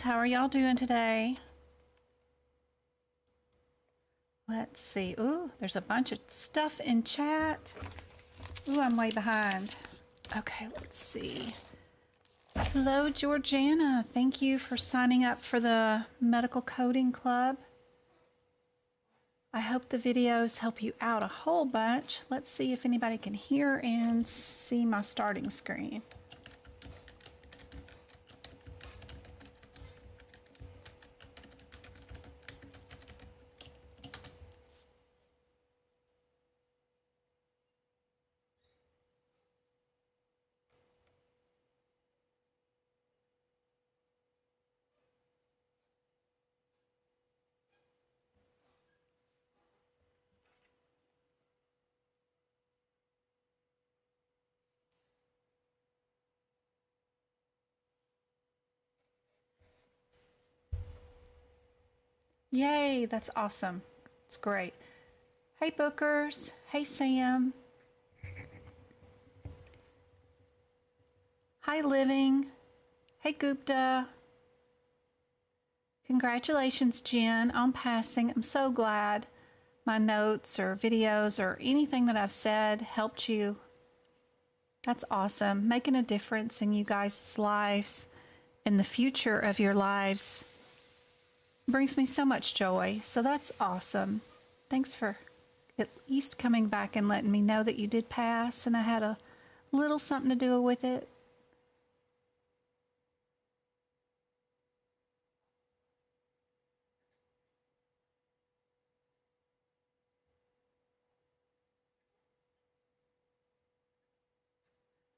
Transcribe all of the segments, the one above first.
How are y'all doing today? Let's see. Ooh, there's a bunch of stuff in chat. Ooh, I'm way behind. Okay, let's see. Hello, Georgiana. Thank you for signing up for the Medical Coding Club. I hope the videos help you out a whole bunch. Let's see if anybody can hear and see my starting screen. Yay, that's awesome. It's great. Hey, Bookers. Hey, Sam. Hi, Living. Hey, Gupta. Congratulations, Jen, on passing. I'm so glad my notes or videos or anything that I've said helped you. That's awesome. Making a difference in you guys' lives, in the future of your lives, brings me so much joy. So that's awesome. Thanks for at least coming back and letting me know that you did pass and I had a little something to do with it.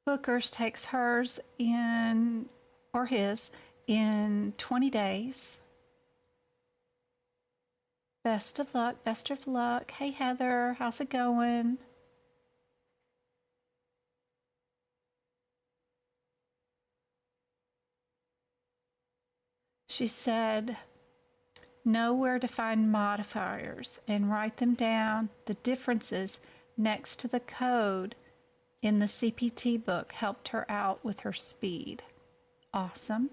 Booker's takes hers in, or his, in 20 days. Best of luck, best of luck. Hey, Heather, how's it going? She said, know where to find modifiers and write them down. The differences next to the code in the CPT book helped her out with her speed. Awesome.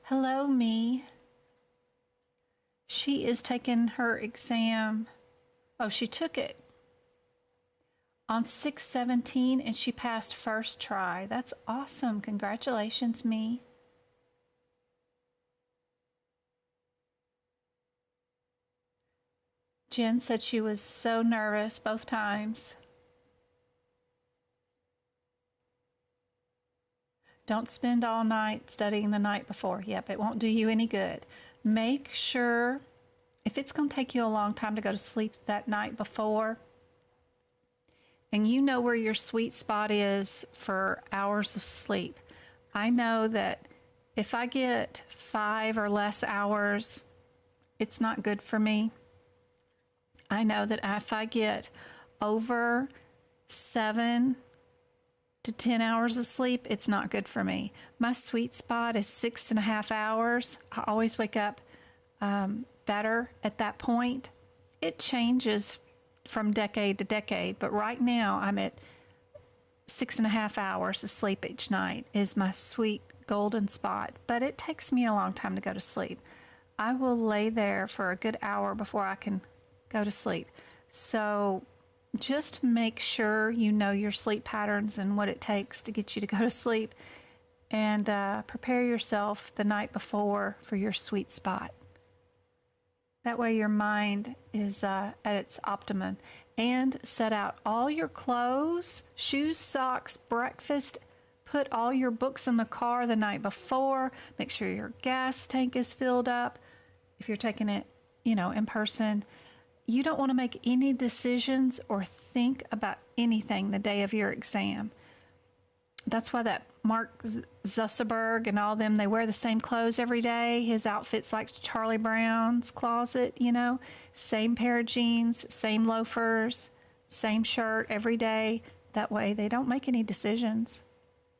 Hello, me. She is taking her exam. Oh, she took it on 6/17 and she passed first try. That's awesome. Congratulations, me. Jen said she was so nervous both times. Don't spend all night studying the night before. Yep, it won't do you any good. Make sure, if it's going to take you a long time to go to sleep that night before, and you know where your sweet spot is for hours of sleep. I know that if I get 5 or less hours, it's not good for me. I know that if I get over 7 to 10 hours of sleep, it's not good for me. My sweet spot is 6.5 hours. I always wake up better at that point. It changes from decade to decade, but right now I'm at 6.5 hours of sleep each night is my sweet golden spot, but it takes me a long time to go to sleep. I will lay there for a good hour before I can go to sleep. So just make sure you know your sleep patterns and what it takes to get you to go to sleep, and prepare yourself the night before for your sweet spot. That way your mind is at its optimum. And set out all your clothes, shoes, socks, breakfast. Put all your books in the car the night before. Make sure your gas tank is filled up. If you're taking it, in person. You don't want to make any decisions or think about anything the day of your exam. That's why that Mark Zuckerberg and all them, they wear the same clothes every day. His outfit's like Charlie Brown's closet, Same pair of jeans, same loafers, same shirt every day. That way they don't make any decisions.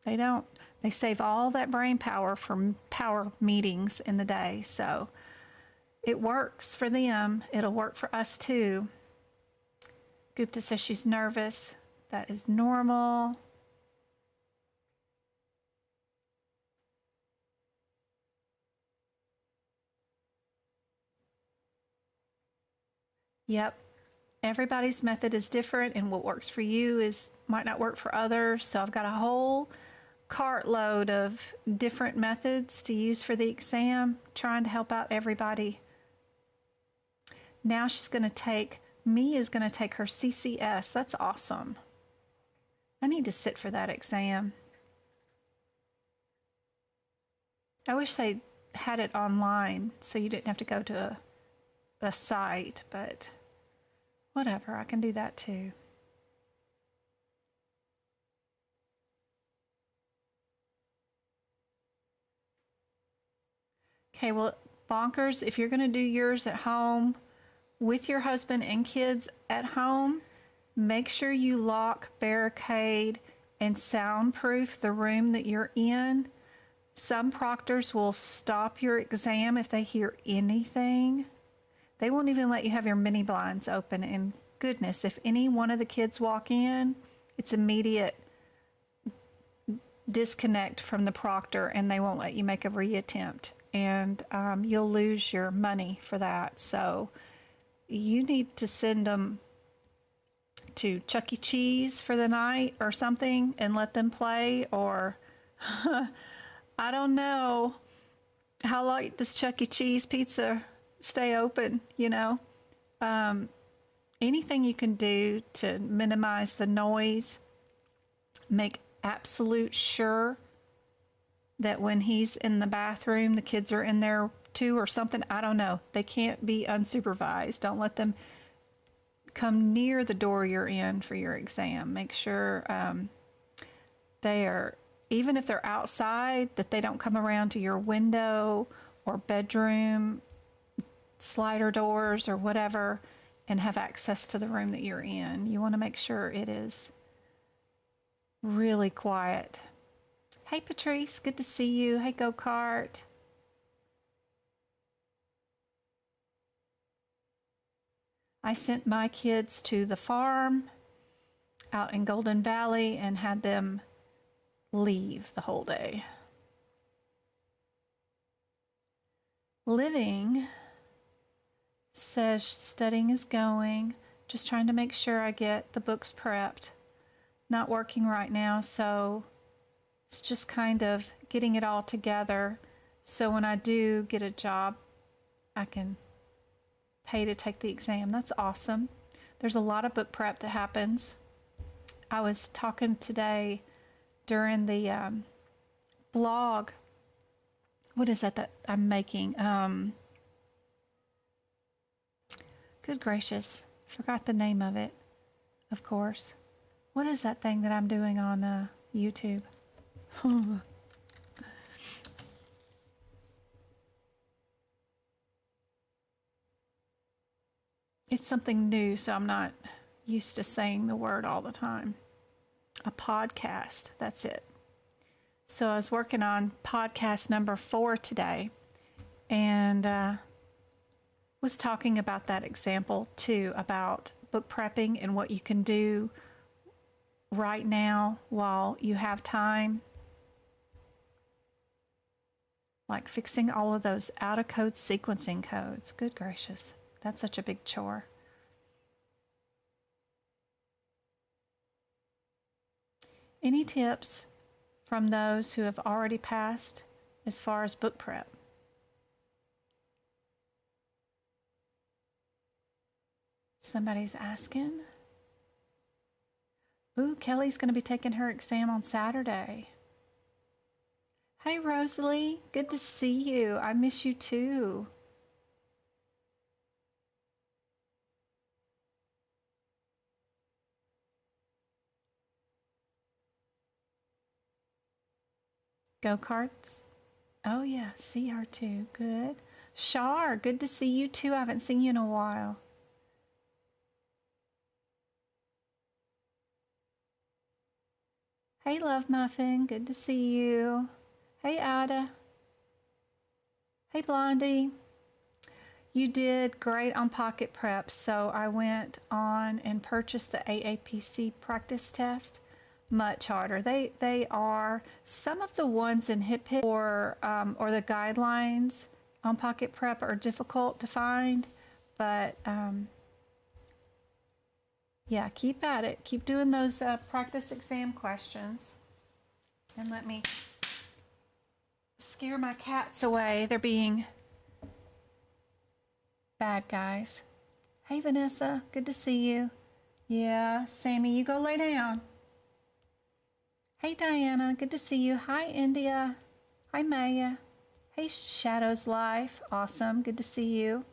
They don't. They save all that brain power for power meetings in the day. So it works for them. It'll work for us too. Gupta says she's nervous. That is normal. Yep. Everybody's method is different, and what works for you might not work for others. So I've got a whole cartload of different methods to use for the exam, trying to help out everybody. Now Mia is going to take her CCS. That's awesome. I need to sit for that exam. I wish they had it online so you didn't have to go to a site, but whatever, I can do that too. Okay, well, Bonkers, if you're going to do yours at home with your husband and kids at home, make sure you lock, barricade, and soundproof the room that you're in. Some proctors will stop your exam if they hear anything. They won't even let you have your mini blinds open. And goodness, if any one of the kids walk in, it's immediate disconnect from the proctor, and they won't let you make a reattempt. And you'll lose your money for that. So you need to send them to Chuck E. Cheese for the night or something and let them play, or I don't know. How long does Chuck E. Cheese pizza stay open, anything you can do to minimize the noise, make absolute sure that when he's in the bathroom, the kids are in there too or something. I don't know. They can't be unsupervised. Don't let them come near the door you're in for your exam. Make sure they are, even if they're outside, that they don't come around to your window or bedroom slider doors or whatever and have access to the room that you're in. You want to make sure it is really quiet. Hey, Patrice, good to see you. Hey, Go-Kart. I sent my kids to the farm out in Golden Valley and had them leave the whole day. Living says studying is going, just trying to make sure I get the books prepped. Not working right now, so it's just kind of getting it all together so when I do get a job, I can pay to take the exam. That's awesome. There's a lot of book prep that happens. I was talking today during the blog. What is that I'm making? Good gracious. Forgot the name of it, of course. What is that thing that I'm doing on YouTube? It's something new, so I'm not used to saying the word all the time. A podcast, that's it. So I was working on podcast number 4 today, and was talking about that example too, about book prepping and what you can do right now while you have time. Like fixing all of those out-of-code sequencing codes. Good gracious, that's such a big chore. Any tips from those who have already passed as far as book prep? Somebody's asking. Ooh, Kelly's going to be taking her exam on Saturday. Hey, Rosalie, good to see you. I miss you too. Go-karts? Oh yeah, see her too. Good. Shar, good to see you too. I haven't seen you in a while. Hey, Love Muffin, good to see you. Hey, Ada. Hey, Blondie. You did great on pocket prep, so I went on and purchased the AAPC practice test. Much harder. They are some of the ones in Hip Hip or the guidelines on pocket prep are difficult to find, but Yeah, keep at it. Keep doing those practice exam questions. And let me scare my cats away. They're being bad guys. Hey, Vanessa. Good to see you. Yeah, Sammy, you go lay down. Hey, Diana. Good to see you. Hi, India. Hi, Maya. Hey, Shadow's Life. Awesome. Good to see you.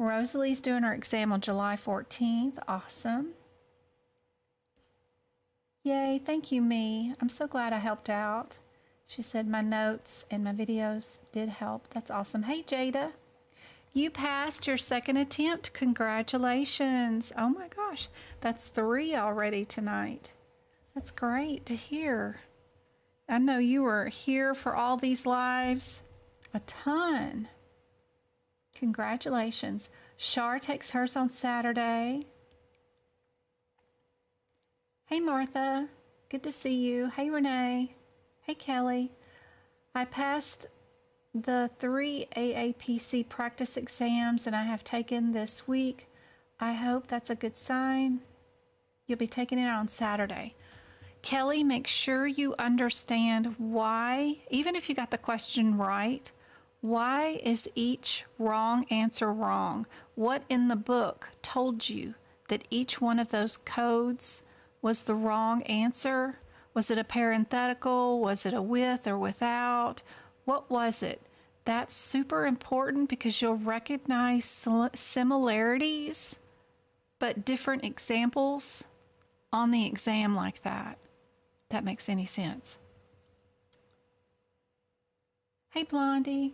Rosalie's doing her exam on July 14th. Awesome. Yay, thank you, me. I'm so glad I helped out. She said my notes and my videos did help. That's awesome. Hey, Jada. You passed your second attempt. Congratulations. Oh my gosh. That's 3 already tonight. That's great to hear. I know you were here for all these lives. A ton. Congratulations. Shar takes hers on Saturday. Hey, Martha. Good to see you. Hey, Renee. Hey, Kelly. I passed the 3 AAPC practice exams and I have taken this week. I hope that's a good sign. You'll be taking it on Saturday. Kelly, make sure you understand why, even if you got the question right, why is each wrong answer wrong? What in the book told you that each one of those codes was the wrong answer? Was it a parenthetical? Was it a with or without? What was it? That's super important because you'll recognize similarities, but different examples on the exam like that. That makes any sense. Hey, Blondie.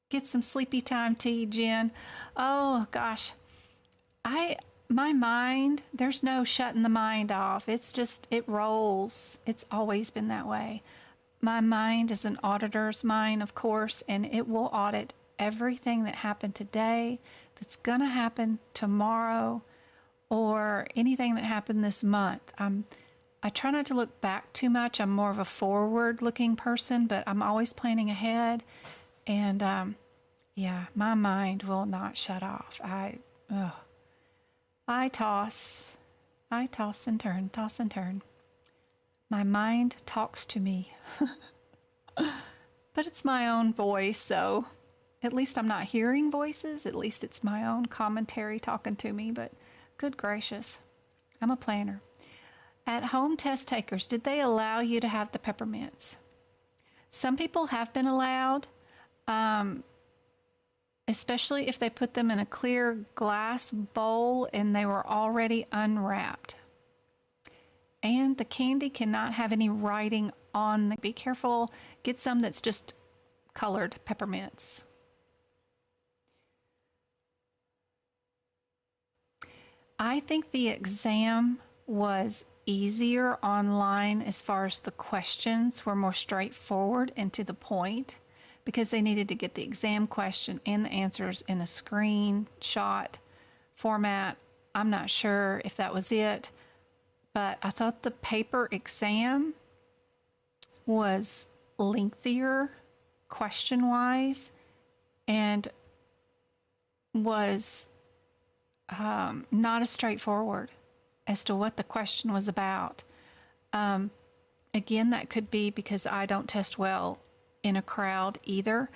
Get some sleepy time tea, Jen. Oh, gosh. My mind, there's no shutting the mind off. It's just, it rolls. It's always been that way. My mind is an auditor's mind, of course, and it will audit everything that happened today, that's going to happen tomorrow, or anything that happened this month. I try not to look back too much. I'm more of a forward-looking person, but I'm always planning ahead. And yeah, my mind will not shut off. I toss and turn, toss and turn. My mind talks to me. But it's my own voice, so at least I'm not hearing voices. At least it's my own commentary talking to me, but good gracious, I'm a planner. At home test takers, did they allow you to have the peppermints? Some people have been allowed, especially if they put them in a clear glass bowl and they were already unwrapped. And the candy cannot have any writing on them. Be careful, get some that's just colored peppermints. I think the exam was easier online as far as the questions were more straightforward and to the point, because they needed to get the exam question and the answers in a screenshot format. I'm not sure if that was it, but I thought the paper exam was lengthier question-wise and was not as straightforward as to what the question was about. Again, that could be because I don't test well in a crowd either.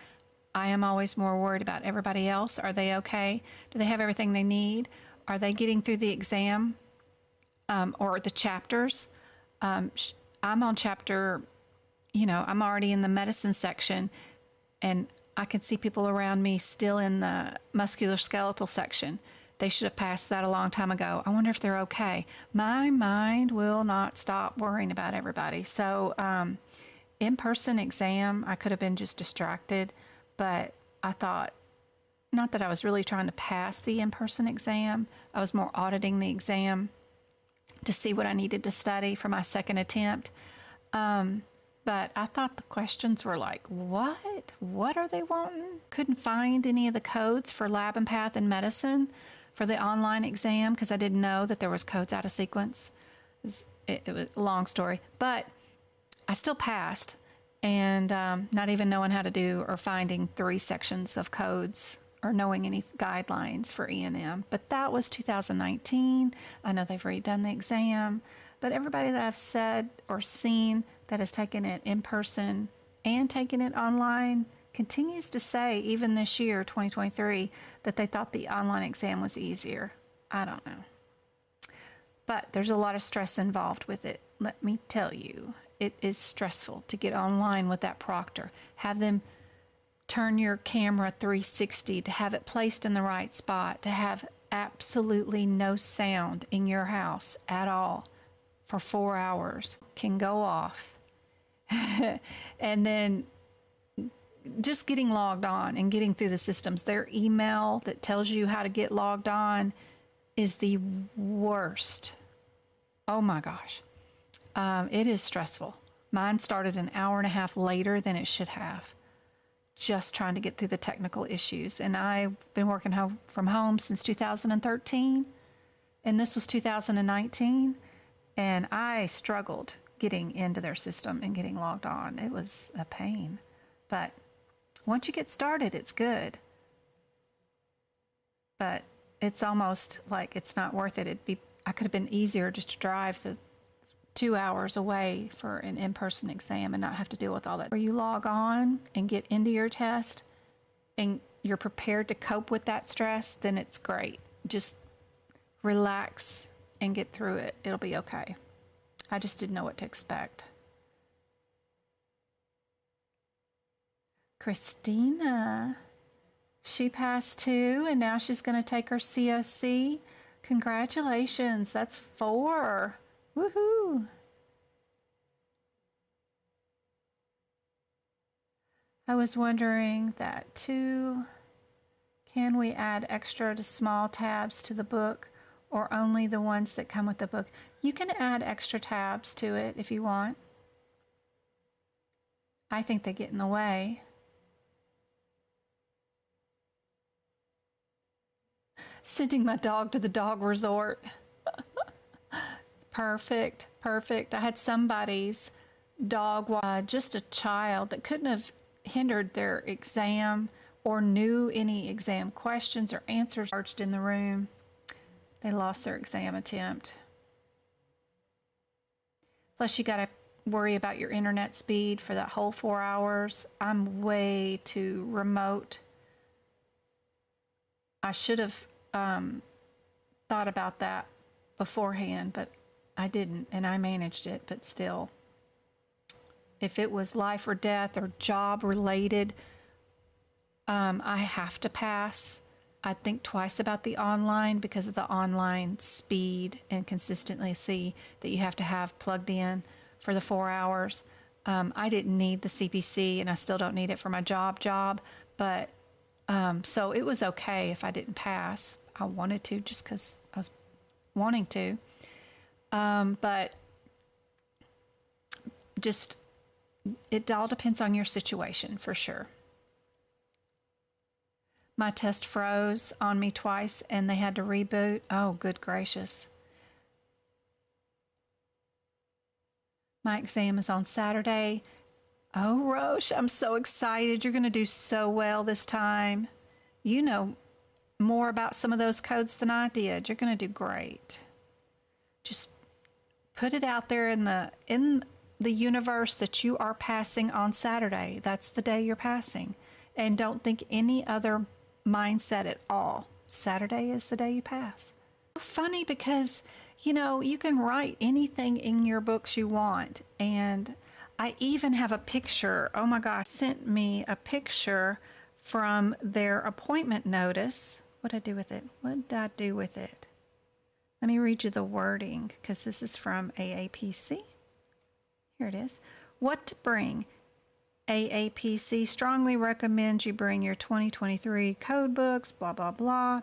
I am always more worried about everybody else. Are they okay? Do they have everything they need? Are they getting through the exam or the chapters? I'm on chapter, I'm already in the medicine section, and I can see people around me still in the musculoskeletal section. They should have passed that a long time ago. I wonder if they're okay. My mind will not stop worrying about everybody. So in-person exam, I could have been just distracted, but I thought, not that I was really trying to pass the in-person exam. I was more auditing the exam to see what I needed to study for my second attempt. But I thought the questions were like, what? What are they wanting? Couldn't find any of the codes for lab and path and medicine for the online exam because I didn't know that there was codes out of sequence. It was a long story, but I still passed. and not even knowing how to do or finding 3 sections of codes or knowing any guidelines for E&M. But that was 2019. I know they've redone the exam, but everybody that I've said or seen that has taken it in person and taken it online continues to say, even this year, 2023, that they thought the online exam was easier. I don't know. But there's a lot of stress involved with it. Let me tell you, it is stressful to get online with that proctor. Have them turn your camera 360, to have it placed in the right spot, to have absolutely no sound in your house at all for 4 hours, can go off. And then just getting logged on and getting through the systems. Their email that tells you how to get logged on is the worst. Oh my gosh. It is stressful. Mine started an hour and a half later than it should have, just trying to get through the technical issues. And I've been working from home since 2013, and this was 2019, and I struggled getting into their system and getting logged on. It was a pain. But once you get started, it's good. But it's almost like it's not worth it. I could have been easier just to drive the 2 hours away for an in-person exam and not have to deal with all that. Where you log on and get into your test and you're prepared to cope with that stress, then it's great. Just relax and get through it. It'll be okay. I just didn't know what to expect. Christina, she passed 2 and now she's going to take her COC. Congratulations, that's 4. Woohoo! I was wondering that too. Can we add extra to small tabs to the book, or only the ones that come with the book? You can add extra tabs to it if you want. I think they get in the way. Sending my dog to the dog resort. Perfect, perfect. I had somebody's dog, just a child that couldn't have hindered their exam or knew any exam questions or answers charged in the room. They lost their exam attempt. Plus, you got to worry about your internet speed for that whole 4 hours. I'm way too remote. I should have thought about that beforehand, but I didn't, and I managed it. But still, if it was life or death or job related, I have to pass. I think twice about the online because of the online speed and consistency that you have to have plugged in for the 4 hours. I didn't need the CPC, and I still don't need it for my job, but so it was okay if I didn't pass. I wanted to just because I was wanting to. But just, it all depends on your situation for sure. My test froze on me twice and they had to reboot. Oh, good gracious. My exam is on Saturday. Oh, Roche, I'm so excited. You're going to do so well this time. You know more about some of those codes than I did. You're going to do great. Just put it out there in the universe that you are passing on Saturday. That's the day you're passing. And don't think any other mindset at all. Saturday is the day you pass. Funny because, you know, you can write anything in your books you want. And I even have a picture. Oh my gosh, sent me a picture from their appointment notice. What did I do with it? What did I do with it? Let me read you the wording because this is from AAPC. Here it is. What to bring. AAPC strongly recommends you bring your 2023 code books, blah, blah, blah.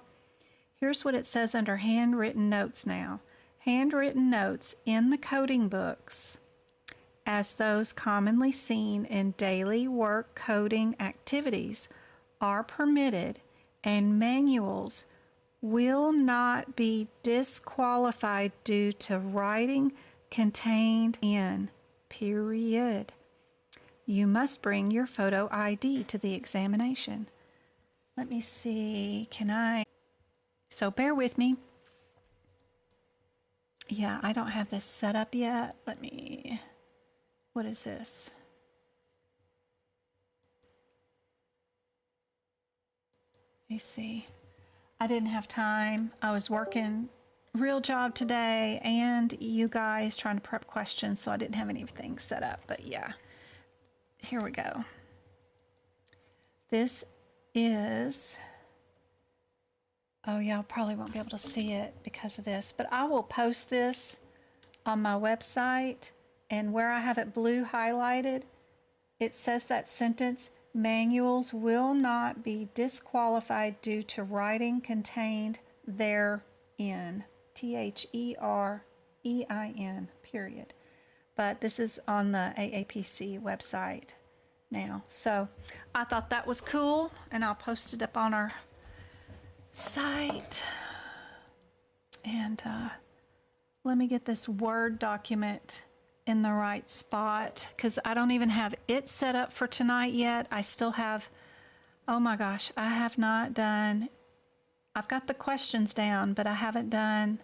Here's what it says under handwritten notes now. Handwritten notes in the coding books, as those commonly seen in daily work coding activities, are permitted, and manuals will not be disqualified due to writing contained in, period. you must bring your photo ID to the examination. Let me see, so bear with me. Yeah, I don't have this set up yet. What is this? Let me see. I didn't have time. I was working real job today and you guys trying to prep questions, so I didn't have anything set up. But yeah, here we go. This is, oh, y'all probably won't be able to see it because of this, but I will post this on my website, and where I have it blue highlighted, it says that sentence, manuals will not be disqualified due to writing contained therein. THEREIN, period. But this is on the AAPC website now. So I thought that was cool, and I'll post it up on our site. And let me get this Word document in the right spot, because I don't even have it set up for tonight yet. I still have, oh my gosh, I have not done, I've got the questions down, but I haven't done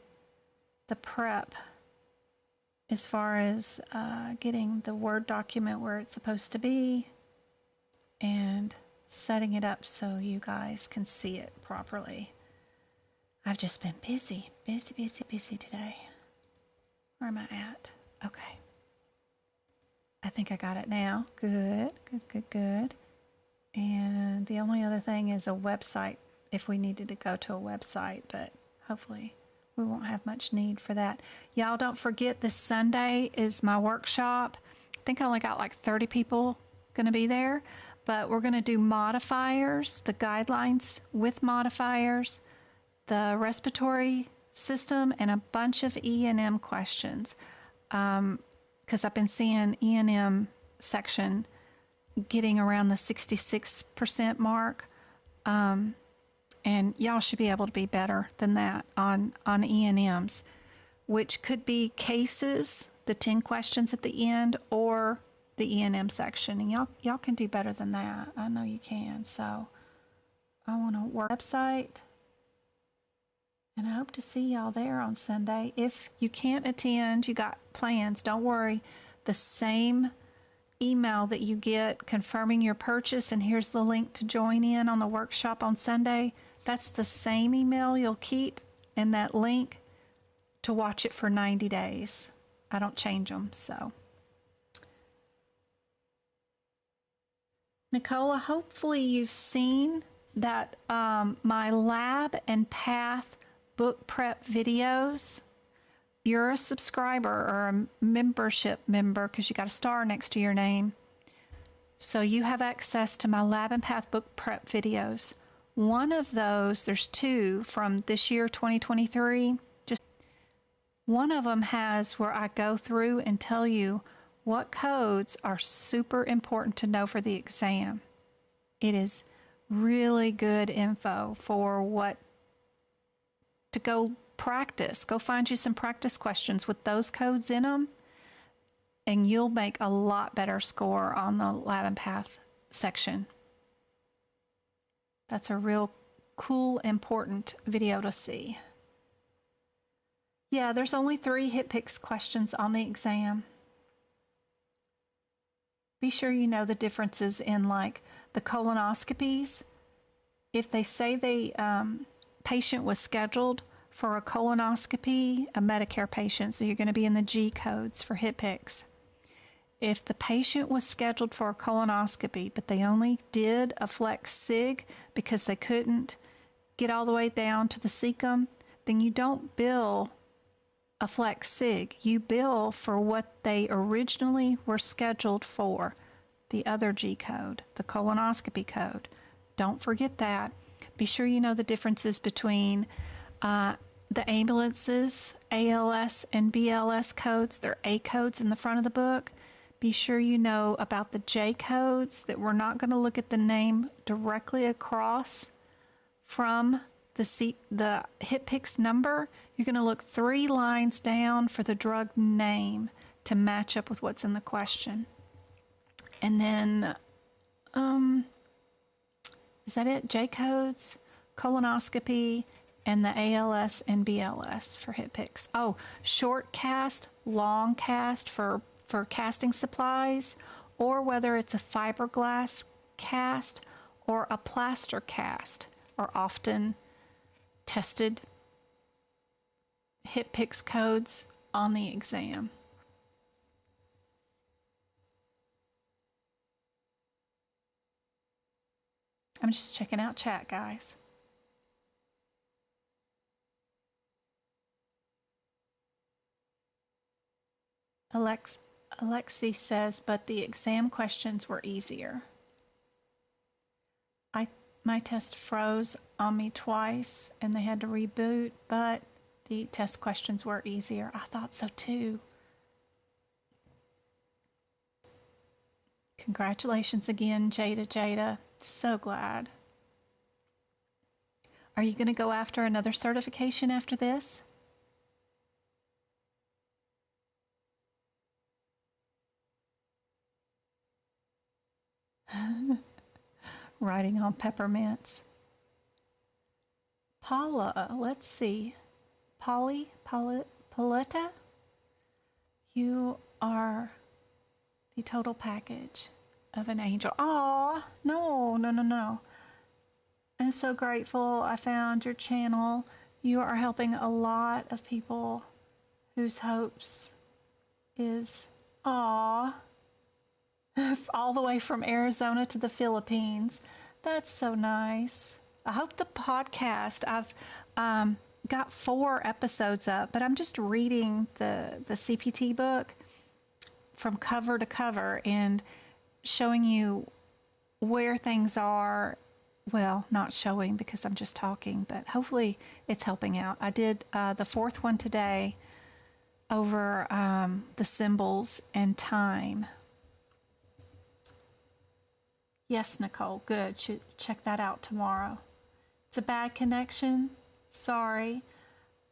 the prep as far as getting the Word document where it's supposed to be and setting it up so you guys can see it properly. I've just been busy today. Where am I at? Okay. I think I got it now. Good. And the only other thing is a website, if we needed to go to a website, but hopefully we won't have much need for that. Y'all don't forget this Sunday is my workshop. I think I only got like 30 people going to be there, but we're going to do modifiers, the guidelines with modifiers, the respiratory system, and a bunch of E&M questions. Because I've been seeing E&M section getting around the 66% mark. And y'all should be able to be better than that on E&Ms, which could be cases, the 10 questions at the end, or the E&M section. And y'all can do better than that. I know you can. So I want to work website. And I hope to see y'all there on Sunday. If you can't attend, you got plans, don't worry. The same email that you get confirming your purchase, and here's the link to join in on the workshop on Sunday, that's the same email you'll keep, and that link to watch it for 90 days. I don't change them, so. Nicola, hopefully you've seen that my lab and path book prep videos. You're a subscriber or a membership member because you got a star next to your name. So you have access to my lab and path book prep videos. One of those, there's two from this year, 2023. Just one of them has where I go through and tell you what codes are super important to know for the exam. It is really good info for what to go practice. Go find you some practice questions with those codes in them, and you'll make a lot better score on the lab and path section. That's a real cool, important video to see. Yeah, there's only 3 HitPix questions on the exam. Be sure you know the differences in like the colonoscopies. If they say the patient was scheduled for a colonoscopy, a Medicare patient, so you're going to be in the G codes for HitPix. If the patient was scheduled for a colonoscopy, but they only did a flex sig because they couldn't get all the way down to the cecum, then you don't bill a flex sig. You bill for what they originally were scheduled for, the other G code, the colonoscopy code. Don't forget that. Be sure you know the differences between the ambulances, ALS and BLS codes. They're A codes in the front of the book. Be sure you know about the J codes, that we're not going to look at the name directly across from the HitPix number. You're going to look 3 lines down for the drug name to match up with what's in the question. And then, is that it? J codes, colonoscopy, and the ALS and BLS for hip picks. Oh, short cast, long cast for casting supplies, or whether it's a fiberglass cast or a plaster cast are often tested hip picks codes on the exam. I'm just checking out chat, guys. Alexi says, but the exam questions were easier. My test froze on me twice and they had to reboot, but the test questions were easier. I thought so too. Congratulations again, Jada. So glad. Are you going to go after another certification after this? Writing on peppermints. Paula, let's see. Pauletta, you are the total package of an angel. Aw, no. I'm so grateful I found your channel. You are helping a lot of people whose hopes is, all the way from Arizona to the Philippines. That's so nice. I hope the podcast, I've got 4 episodes up, but I'm just reading the CPT book from cover to cover and showing you where things are. Well, not showing because I'm just talking, but hopefully it's helping out. I did the 4th one today over the symbols and time. Yes, Nicole, good. Should check that out tomorrow. It's a bad connection. Sorry.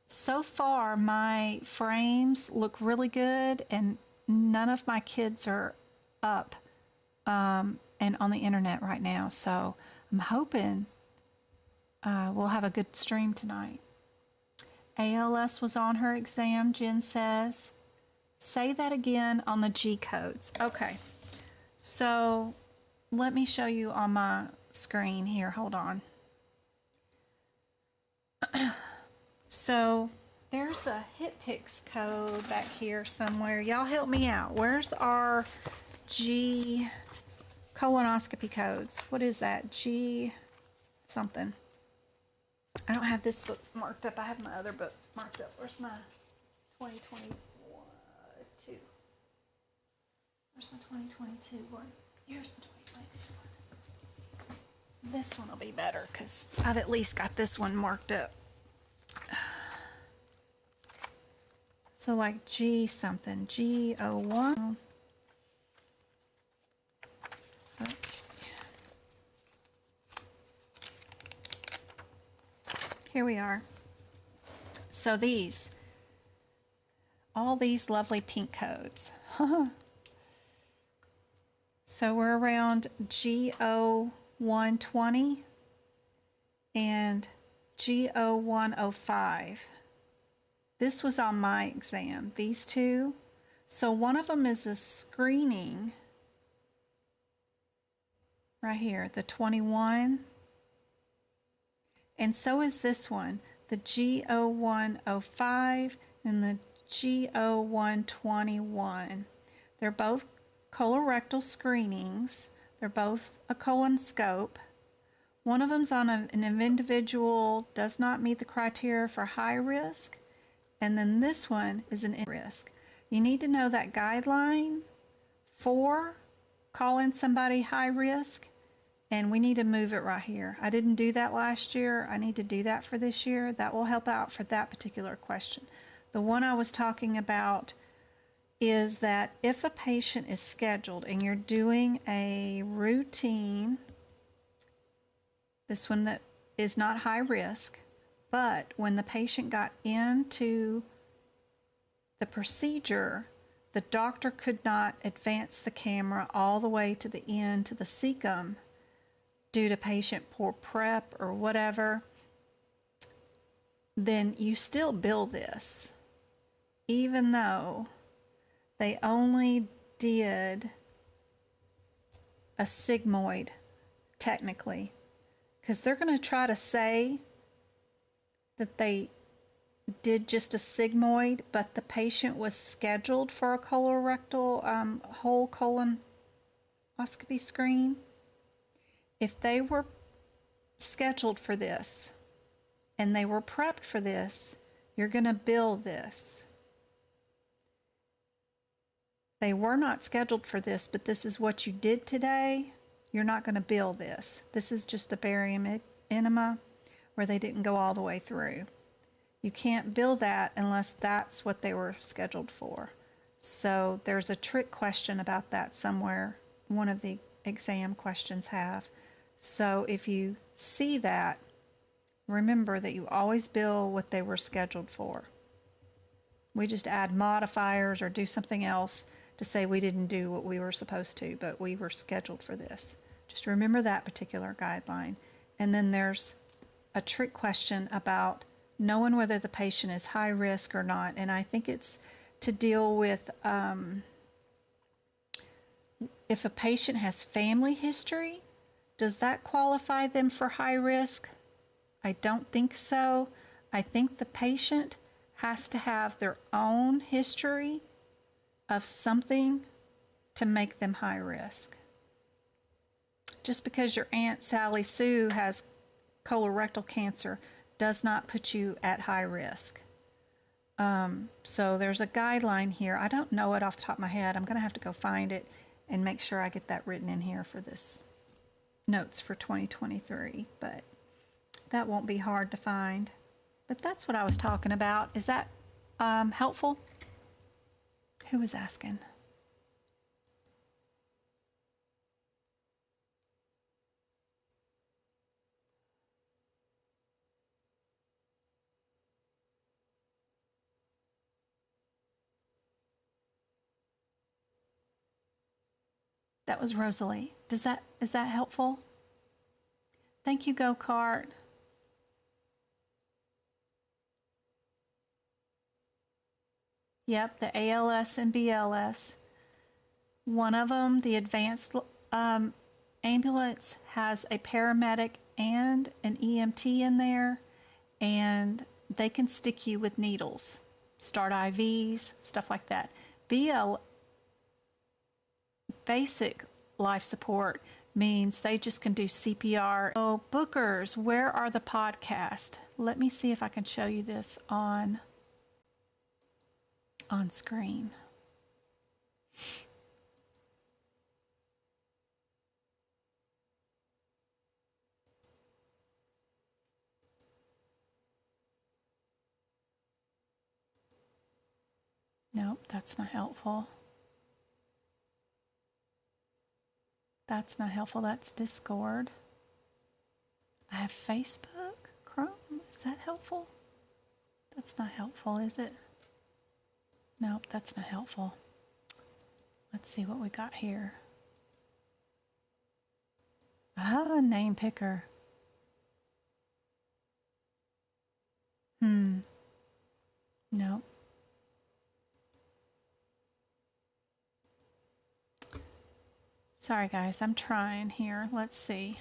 So far, my frames look really good, and none of my kids are up and on the internet right now. So I'm hoping we'll have a good stream tonight. ALS was on her exam, Jen says. Say that again on the G codes. Okay. So let me show you on my screen here. Hold on. So there's a HitPix code back here somewhere. Y'all help me out. Where's our G colonoscopy codes? What is that? G something. I don't have this book marked up. I have my other book marked up. Where's my 2022? Where's my 2022 one? Here's my 2022 one. This one will be better because I've at least got this one marked up. So like G something, G01. Here we are. So all these lovely pink codes. So we're around G0120 and G0105. This was on my exam, these two. So one of them is a screening right here, the 21. And so is this one, the G0105 and the G0121. They're both colorectal screenings. They're both a colonoscope. One of them's on an individual does not meet the criteria for high risk. And then this one is an risk. You need to know that guideline for calling somebody high risk, and we need to move it right here. I didn't do that last year. I need to do that for this year. That will help out for that particular question. The one I was talking about is that if a patient is scheduled and you're doing a routine, this one that is not high risk, but when the patient got into the procedure, the doctor could not advance the camera all the way to the end to the cecum due to patient poor prep or whatever, then you still bill this, even though they only did a sigmoid, technically, because they're going to try to say that they did just a sigmoid, but the patient was scheduled for a colorectal whole colonoscopy screen. If they were scheduled for this and they were prepped for this, you're going to bill this. They were not scheduled for this, but this is what you did today. You're not going to bill this. This is just a barium enema where they didn't go all the way through. You can't bill that unless that's what they were scheduled for. So there's a trick question about that somewhere. One of the exam questions have. So if you see that, remember that you always bill what they were scheduled for. We just add modifiers or do something else to say we didn't do what we were supposed to, but we were scheduled for this. Just remember that particular guideline. And then there's a trick question about knowing whether the patient is high risk or not. And I think it's to deal with if a patient has family history, does that qualify them for high risk? I don't think so. I think the patient has to have their own history of something to make them high risk. Just because your Aunt Sally Sue has colorectal cancer does not put you at high risk. So there's a guideline here. I don't know it off the top of my head. I'm going to have to go find it and make sure I get that written in here for this notes for 2023. But that won't be hard to find. But that's what I was talking about. Is that helpful? Who was asking? That was Rosalie. Is that helpful? Thank you, Go Kart. Yep, the ALS and BLS. One of them, the advanced ambulance, has a paramedic and an EMT in there, and they can stick you with needles, start IVs, stuff like that. Basic life support means they just can do CPR. Oh, bookers, where are the podcasts? Let me see if I can show you this on screen. Nope, that's not helpful. That's not helpful. That's Discord. I have Facebook, Chrome. Is that helpful? That's not helpful, is it? Nope, that's not helpful. Let's see what we got here. Ah, name picker. Nope. Sorry guys, I'm trying here. Let's see.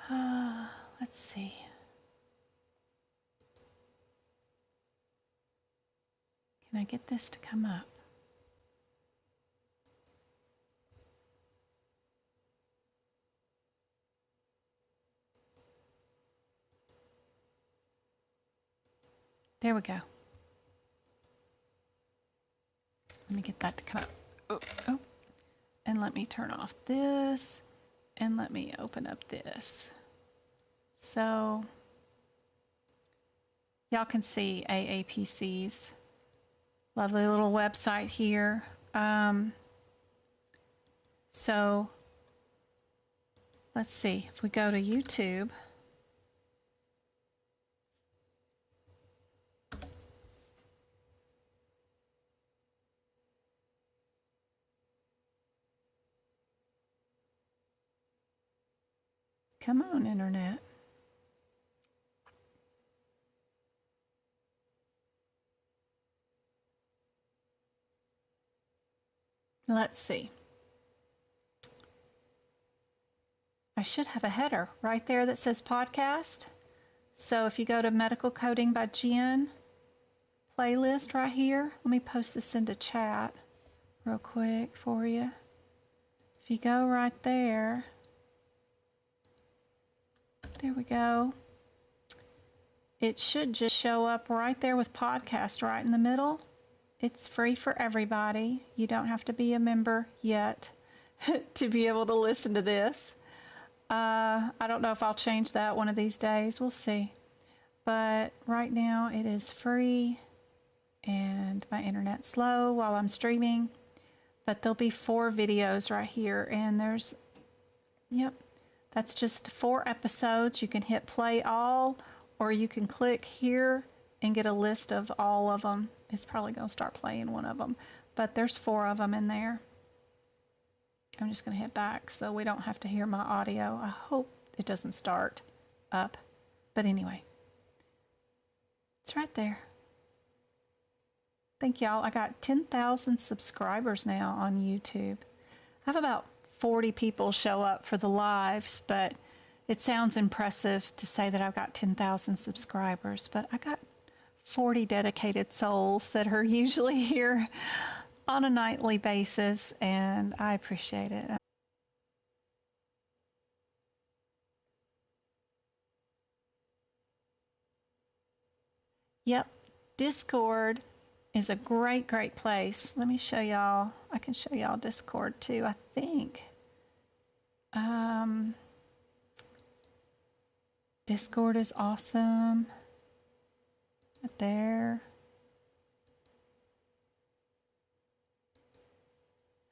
Let's see. Can I get this to come up? There we go. Let me get that to come up. Oh. And let me turn off this, and let me open up this. So y'all can see AAPC's lovely little website here. So let's see, if we go to YouTube, Come on, internet. Let's see. I should have a header right there that says podcast. So if you go to Medical Coding by Jen playlist right here, let me post this into chat real quick for you. If you go right there, there we go. It should just show up right there with podcast right in the middle. It's free for everybody. You don't have to be a member yet to be able to listen to this. I don't know if I'll change that one of these days. We'll see. But right now it is free and my internet's slow while I'm streaming. But there'll be 4 videos right here. And there's, yep, that's just 4 episodes. You can hit play all, or you can click here and get a list of all of them. It's probably going to start playing one of them. But there's 4 of them in there. I'm just going to hit back so we don't have to hear my audio. I hope it doesn't start up. But anyway, it's right there. Thank y'all. I got 10,000 subscribers now on YouTube. I have about 40 people show up for the lives, but it sounds impressive to say that I've got 10,000 subscribers. But I got 40 dedicated souls that are usually here on a nightly basis, and I appreciate it. Yep, Discord is a great place. Let me show y'all. I can show y'all Discord too, I think. Discord is awesome. Right there.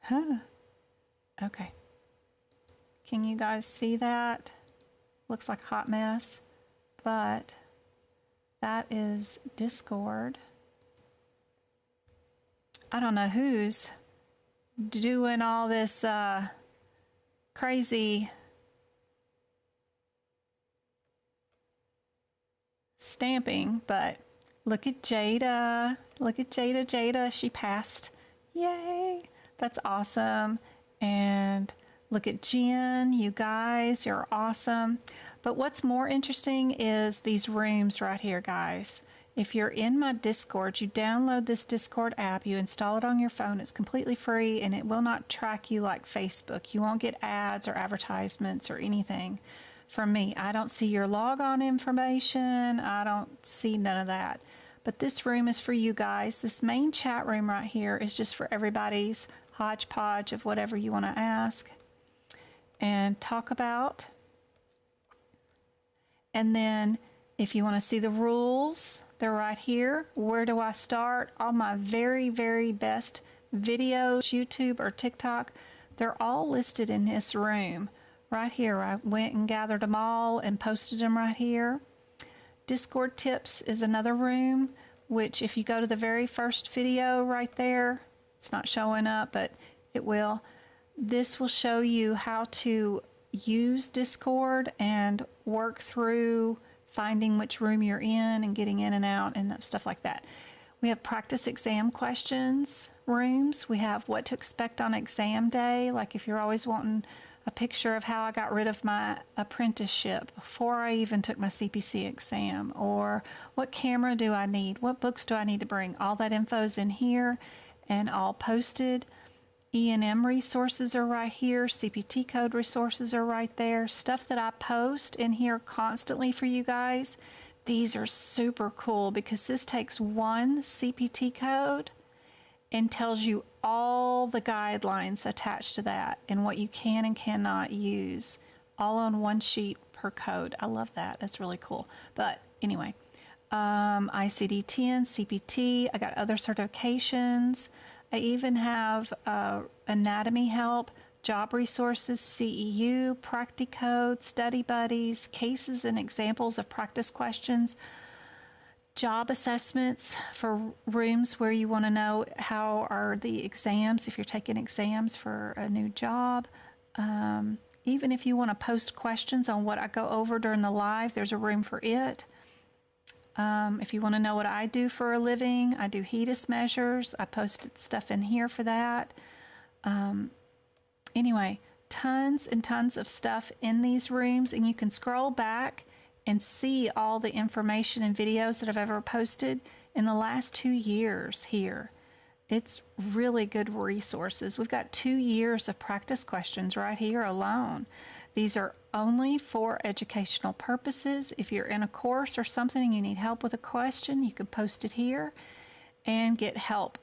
Huh. Okay. Can you guys see that? Looks like a hot mess, but that is Discord. I don't know who's doing all this crazy stamping, but look at Jada. Look at Jada. Jada, she passed. Yay. That's awesome. And look at Jen. You guys, you're awesome. But what's more interesting is these rooms right here, guys. If you're in my Discord, you download this Discord app, you install it on your phone. It's completely free, and it will not track you like Facebook. You won't get ads or advertisements or anything from me. I don't see your logon information. I don't see none of that. But this room is for you guys. This main chat room right here is just for everybody's hodgepodge of whatever you want to ask and talk about. And then if you want to see the rules, they're right here. Where do I start? All my very, very best videos, YouTube or TikTok, they're all listed in this room right here. I went and gathered them all and posted them right here. Discord tips is another room, which if you go to the very first video right there, it's not showing up, but it will. This will show you how to use Discord and work through finding which room you're in and getting in and out and stuff like that. We have practice exam questions rooms. We have what to expect on exam day, like if you're always wanting a picture of how I got rid of my apprenticeship before I even took my CPC exam, or what camera do I need, what books do I need to bring. All that info is in here and all posted. E&M resources are right here. CPT code resources are right there. Stuff that I post in here constantly for you guys. These are super cool because this takes one CPT code and tells you all the guidelines attached to that and what you can and cannot use, all on one sheet per code. I love that. That's really cool. But anyway, ICD-10, CPT, I got other certifications. I even have anatomy help, job resources, CEU, Practicode, study buddies, cases and examples of practice questions, job assessments for rooms where you want to know how are the exams, if you're taking exams for a new job, even if you want to post questions on what I go over during the live, there's a room for it. If you want to know what I do for a living, I do HEDIS measures. I posted stuff in here for that. Anyway, tons and tons of stuff in these rooms, and you can scroll back and see all the information and videos that I've ever posted in the last 2 years here. It's really good resources. We've got 2 years of practice questions right here alone. These are only for educational purposes. If you're in a course or something and you need help with a question, you can post it here and get help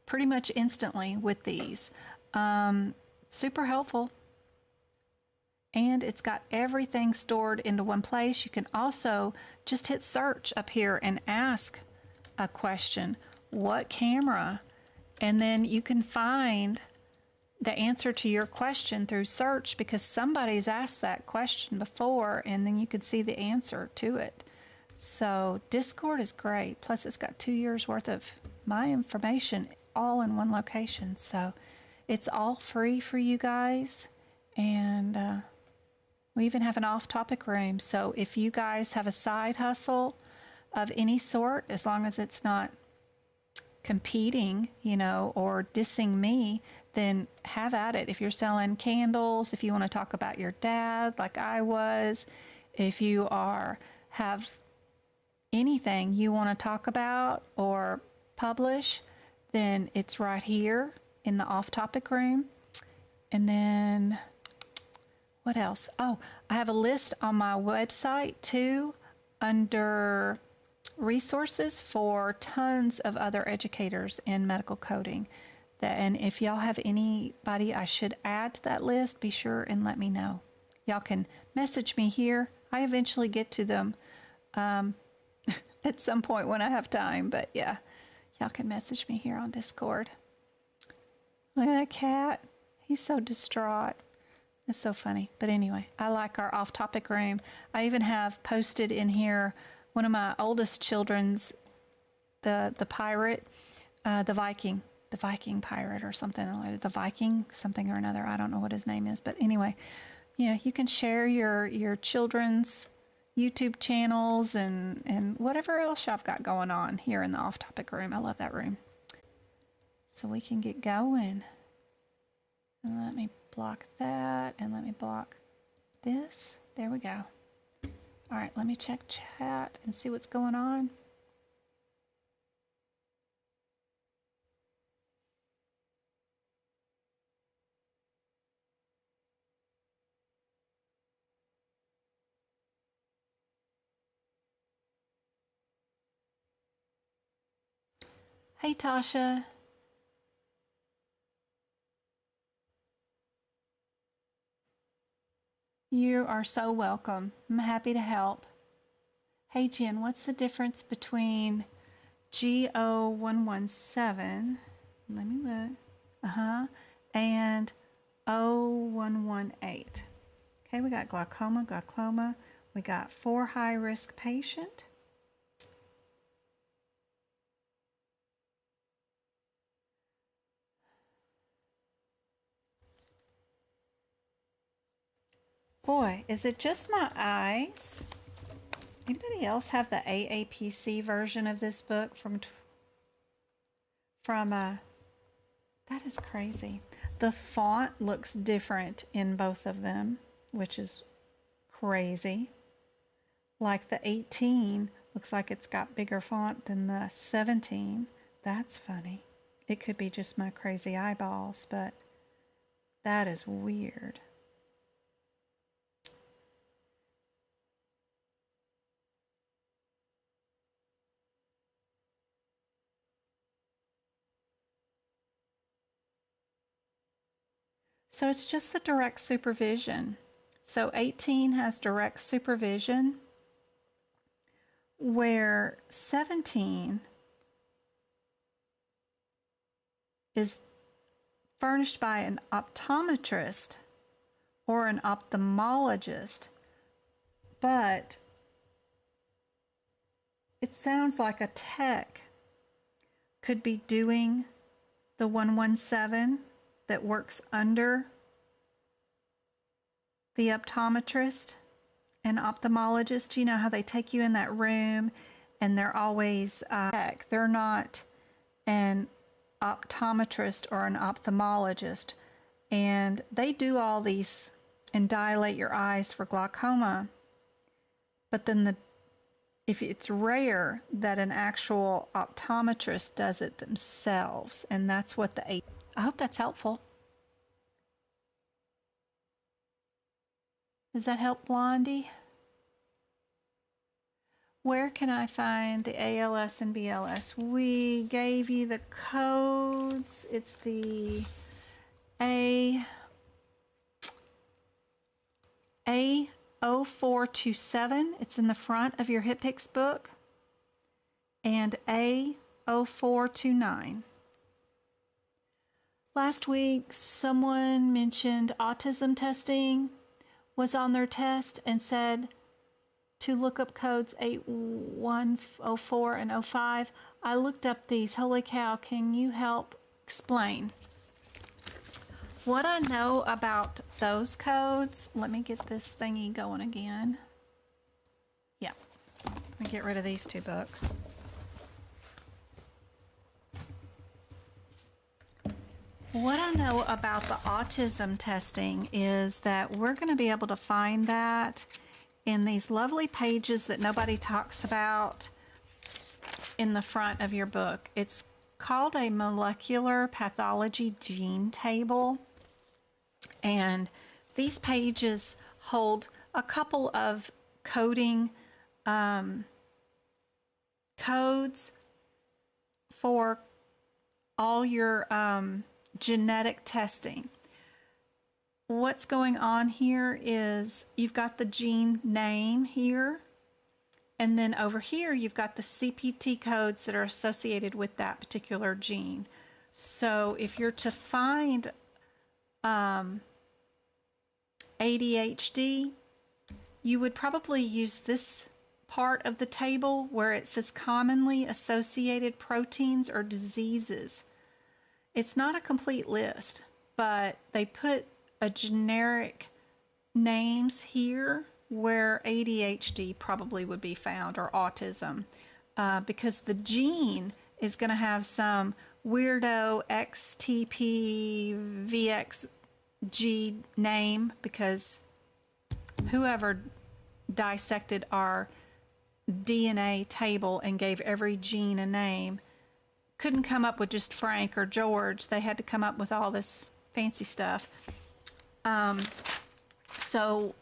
pretty much instantly with these. Super helpful. And it's got everything stored into one place. You can also just hit search up here and ask a question. What camera? And then you can find the answer to your question through search because somebody's asked that question before, and then you can see the answer to it. So Discord is great. Plus it's got 2 years worth of my information all in one location. So it's all free for you guys. And we even have an off-topic room. So if you guys have a side hustle of any sort, as long as it's not competing, or dissing me, then have at it. If you're selling candles, if you want to talk about your dad like I was, if you have anything you want to talk about or publish, then it's right here in the off-topic room. And then what else? Oh, I have a list on my website too under resources for tons of other educators in medical coding. And if y'all have anybody I should add to that list, be sure and let me know. Y'all can message me here. I eventually get to them at some point when I have time. But yeah, y'all can message me here on Discord. Look at that cat. He's so distraught. It's so funny. But anyway, I like our off-topic room. I even have posted in here one of my oldest children's, the pirate, the Viking pirate or something, the Viking something or another. I don't know what his name is, but anyway, yeah, you can share your children's YouTube channels and whatever else I've got going on here in the off-topic room. I love that room. So we can get going. And let me block that, and let me block this. There we go. All right, let me check chat and see what's going on. Hey, Tasha. You are so welcome. I'm happy to help. Hey, Jen, what's the difference between G0117, let me look, and 0118? Okay, we got glaucoma. We got 4 high-risk patient. Boy, is it just my eyes? Anybody else have the AAPC version of this book from that is crazy. The font looks different in both of them, which is crazy. Like the 18 looks like it's got bigger font than the 17. That's funny. It could be just my crazy eyeballs, but that is weird. So it's just the direct supervision. So 18 has direct supervision, where 17 is furnished by an optometrist or an ophthalmologist, but it sounds like a tech could be doing the 117 that works under the optometrist and ophthalmologist, you know how they take you in that room and they're always, they're not an optometrist or an ophthalmologist. And they do all these and dilate your eyes for glaucoma. But then if it's rare that an actual optometrist does it themselves, and that's what I hope that's helpful. Does that help, Blondie? Where can I find the ALS and BLS? We gave you the codes. It's the A0427. It's in the front of your HitPix book. And A0429. Last week, someone mentioned autism testing was on their test and said to look up codes 8104 and 05. I looked up these. Holy cow, can you help explain? What I know about those codes, let me get this thingy going again. Yeah, let me get rid of these two books. What I know about the autism testing is that we're going to be able to find that in these lovely pages that nobody talks about in the front of your book. It's called a molecular pathology gene table. And these pages hold a couple of coding codes for all your genetic testing. What's going on here is you've got the gene name here, and then over here you've got the CPT codes that are associated with that particular gene. So if you're to find ADHD, you would probably use this part of the table where it says commonly associated proteins or diseases. It's not a complete list, but they put a generic names here where ADHD probably would be found, or autism, because the gene is going to have some weirdo XTP-VXG name, because whoever dissected our DNA table and gave every gene a name couldn't come up with just Frank or George. They had to come up with all this fancy stuff. So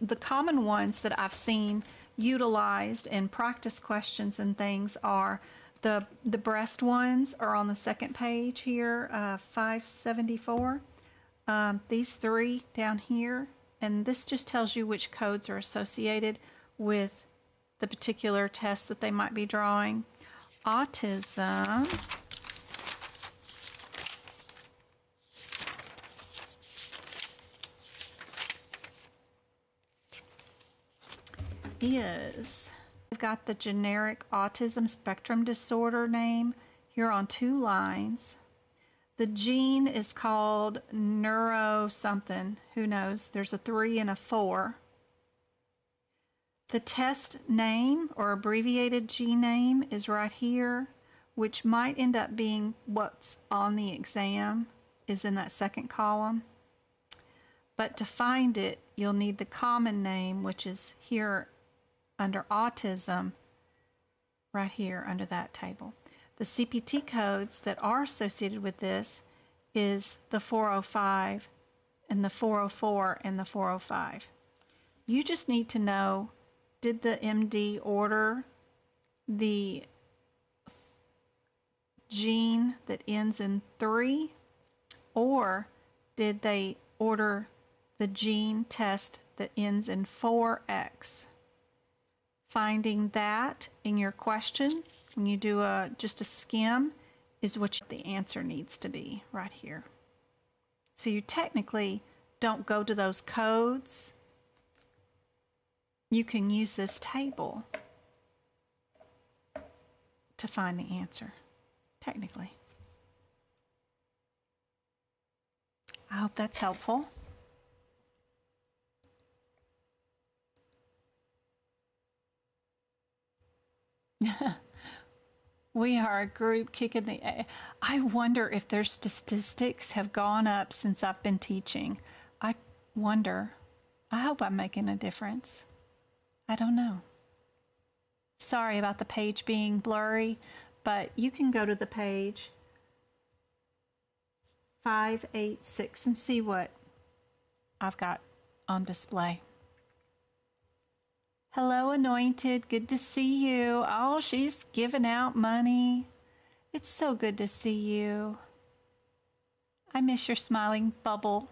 the common ones that I've seen utilized in practice questions and things are the breast ones are on the second page here, 574. These three down here, and this just tells you which codes are associated with the particular test that they might be drawing. Autism is, I've got the generic autism spectrum disorder name here on 2 lines. The gene is called neuro something, who knows, there's a 3 and a 4. The test name or abbreviated gene name is right here, which might end up being what's on the exam, is in that second column. But to find it, you'll need the common name, which is here under autism, right here under that table. The CPT codes that are associated with this is the 405 and the 404 and the 405. You just need to know, did the MD order the gene that ends in 3, or did they order the gene test that ends in 4X? Finding that in your question, when you do just a skim, is what the answer needs to be right here. So you technically don't go to those codes. You can use this table to find the answer, technically. I hope that's helpful. We are a group kicking the I wonder if their statistics have gone up since I've been teaching. I wonder. I hope I'm making a difference. I don't know. Sorry about the page being blurry, but you can go to the page 586 and see what I've got on display. Hello, Anointed. Good to see you. Oh, she's giving out money. It's so good to see you. I miss your smiling bubble.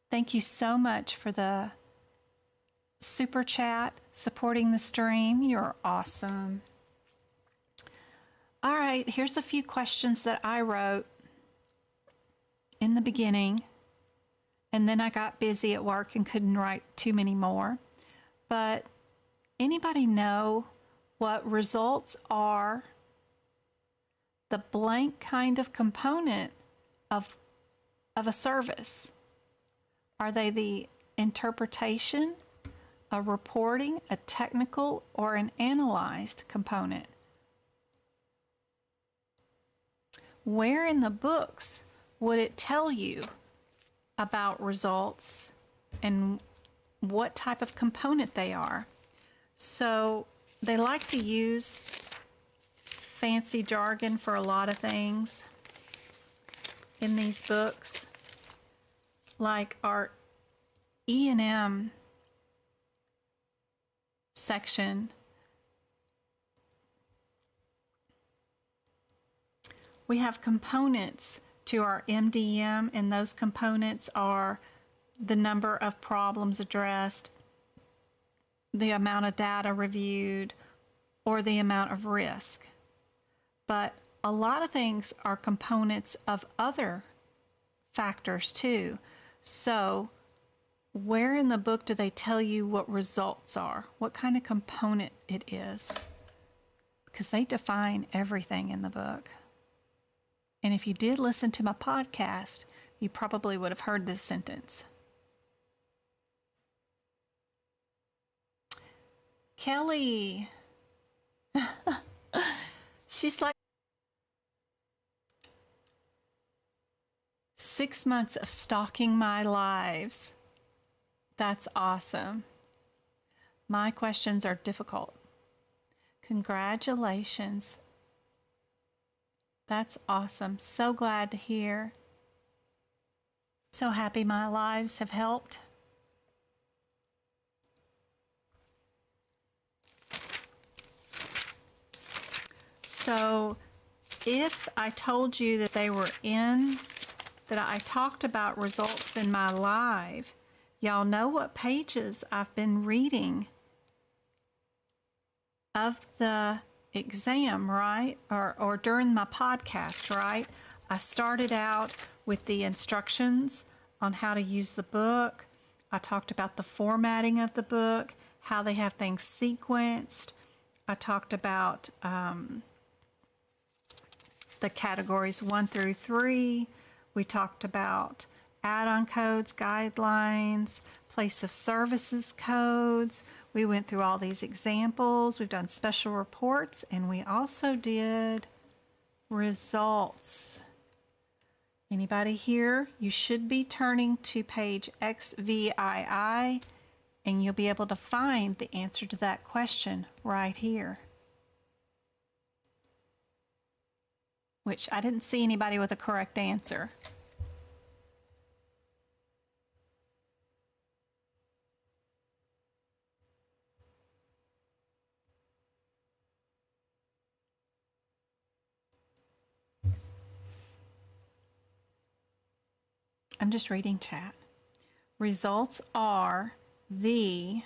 Thank you so much for the super chat supporting the stream. You're awesome. All right, here's a few questions that I wrote in the beginning, and then I got busy at work and couldn't write too many more. But anybody know what results are the blank kind of component of a service? Are they the interpretation, a reporting, a technical, or an analyzed component? Where in the books would it tell you about results and what type of component they are? So they like to use fancy jargon for a lot of things in these books, like our E&M section. We have components to our MDM, and those components are the number of problems addressed, the amount of data reviewed, or the amount of risk. But a lot of things are components of other factors too. So where in the book do they tell you what results are? What kind of component it is? Because they define everything in the book. And if you did listen to my podcast, you probably would have heard this sentence. Kelly. She's like 6 months of stalking my lives. That's awesome. My questions are difficult. Congratulations. That's awesome. So glad to hear. So happy my lives have helped. So if I told you that that I talked about results in my live, y'all know what pages I've been reading of the exam, right? Or during my podcast, right? I started out with the instructions on how to use the book. I talked about the formatting of the book, how they have things sequenced. I talked about the categories 1 through 3. We talked about add-on codes, guidelines, place of services codes. We went through all these examples. We've done special reports, and we also did results. Anybody here? You should be turning to page XVII, and you'll be able to find the answer to that question right here. Which I didn't see anybody with a correct answer. I'm just reading chat. Results are the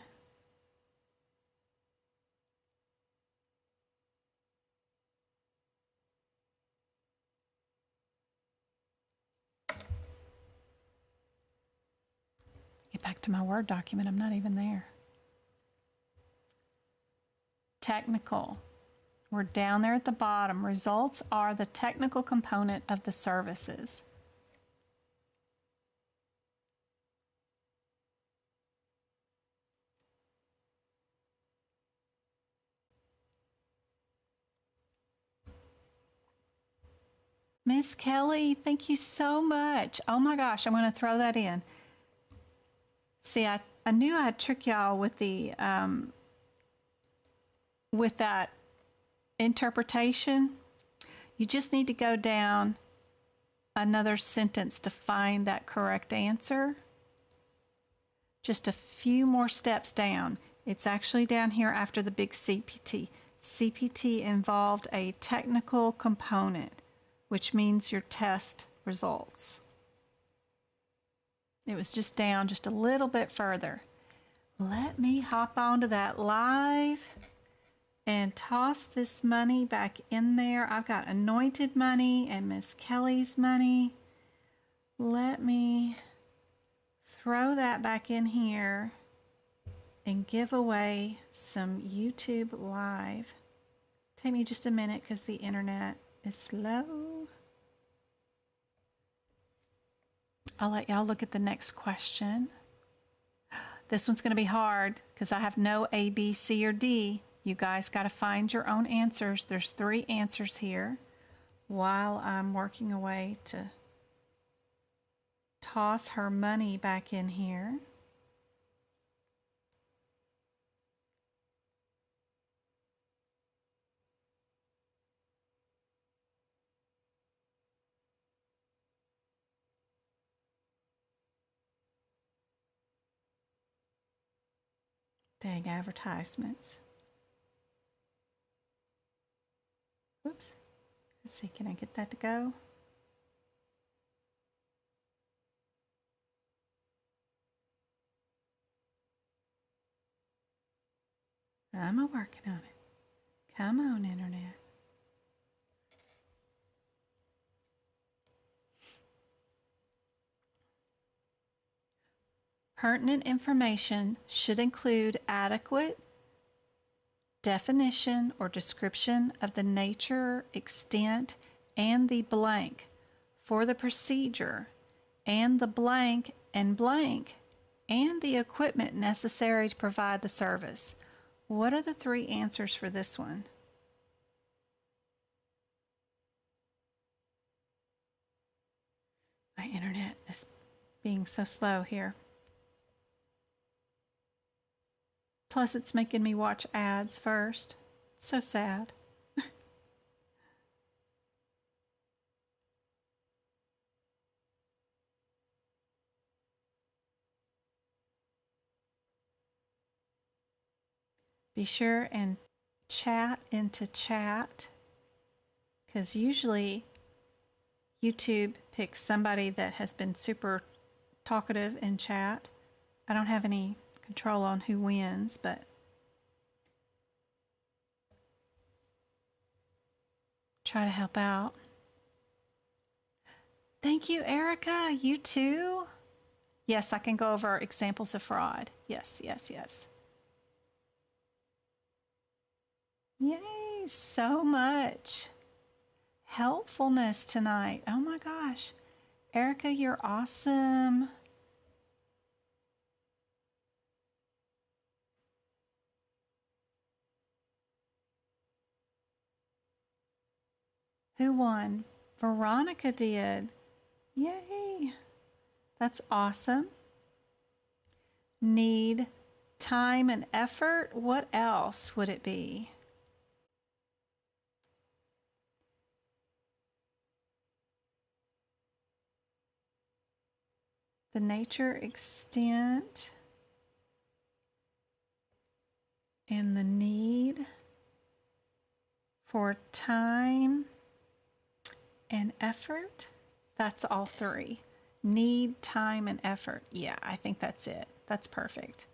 get back to my Word document. I'm not even there. Technical. We're down there at the bottom. Results are the technical component of the services. Miss Kelly, thank you so much. Oh my gosh, I'm going to throw that in. See, I knew I'd trick y'all with the with that interpretation. You just need to go down another sentence to find that correct answer. Just a few more steps down. It's actually down here after the big CPT. CPT involved a technical component, which means your test results. It was just down just a little bit further. Let me hop onto that live and toss this money back in there. I've got anointed money and Miss Kelly's money. Let me throw that back in here and give away some YouTube Live. Take me just a minute because the internet is slow. I'll let y'all look at the next question. This one's going to be hard because I have no A, B, C, or D. You guys got to find your own answers. There's 3 answers here while I'm working away to toss her money back in here. Dang advertisements. Whoops. Let's see, can I get that to go? I'm working on it. Come on, internet. Pertinent information should include adequate definition or description of the nature, extent, and the blank for the procedure, and the blank and blank, and the equipment necessary to provide the service. What are the 3 answers for this one? My internet is being so slow here. Plus, it's making me watch ads first. It's so sad. Be sure and chat into chat, because usually YouTube picks somebody that has been super talkative in chat. I don't have any control on who wins, but try to help out. Thank you, Erica. You too? Yes, I can go over examples of fraud. Yes, yes, yes. Yay, so much helpfulness tonight. Oh my gosh. Erica, you're awesome. Who won? Veronica did. Yay. That's awesome. Need time and effort. What else would it be? The nature, extent, and the need for time and effort. That's all 3. Need, time, and effort. Yeah, I think that's it. That's perfect.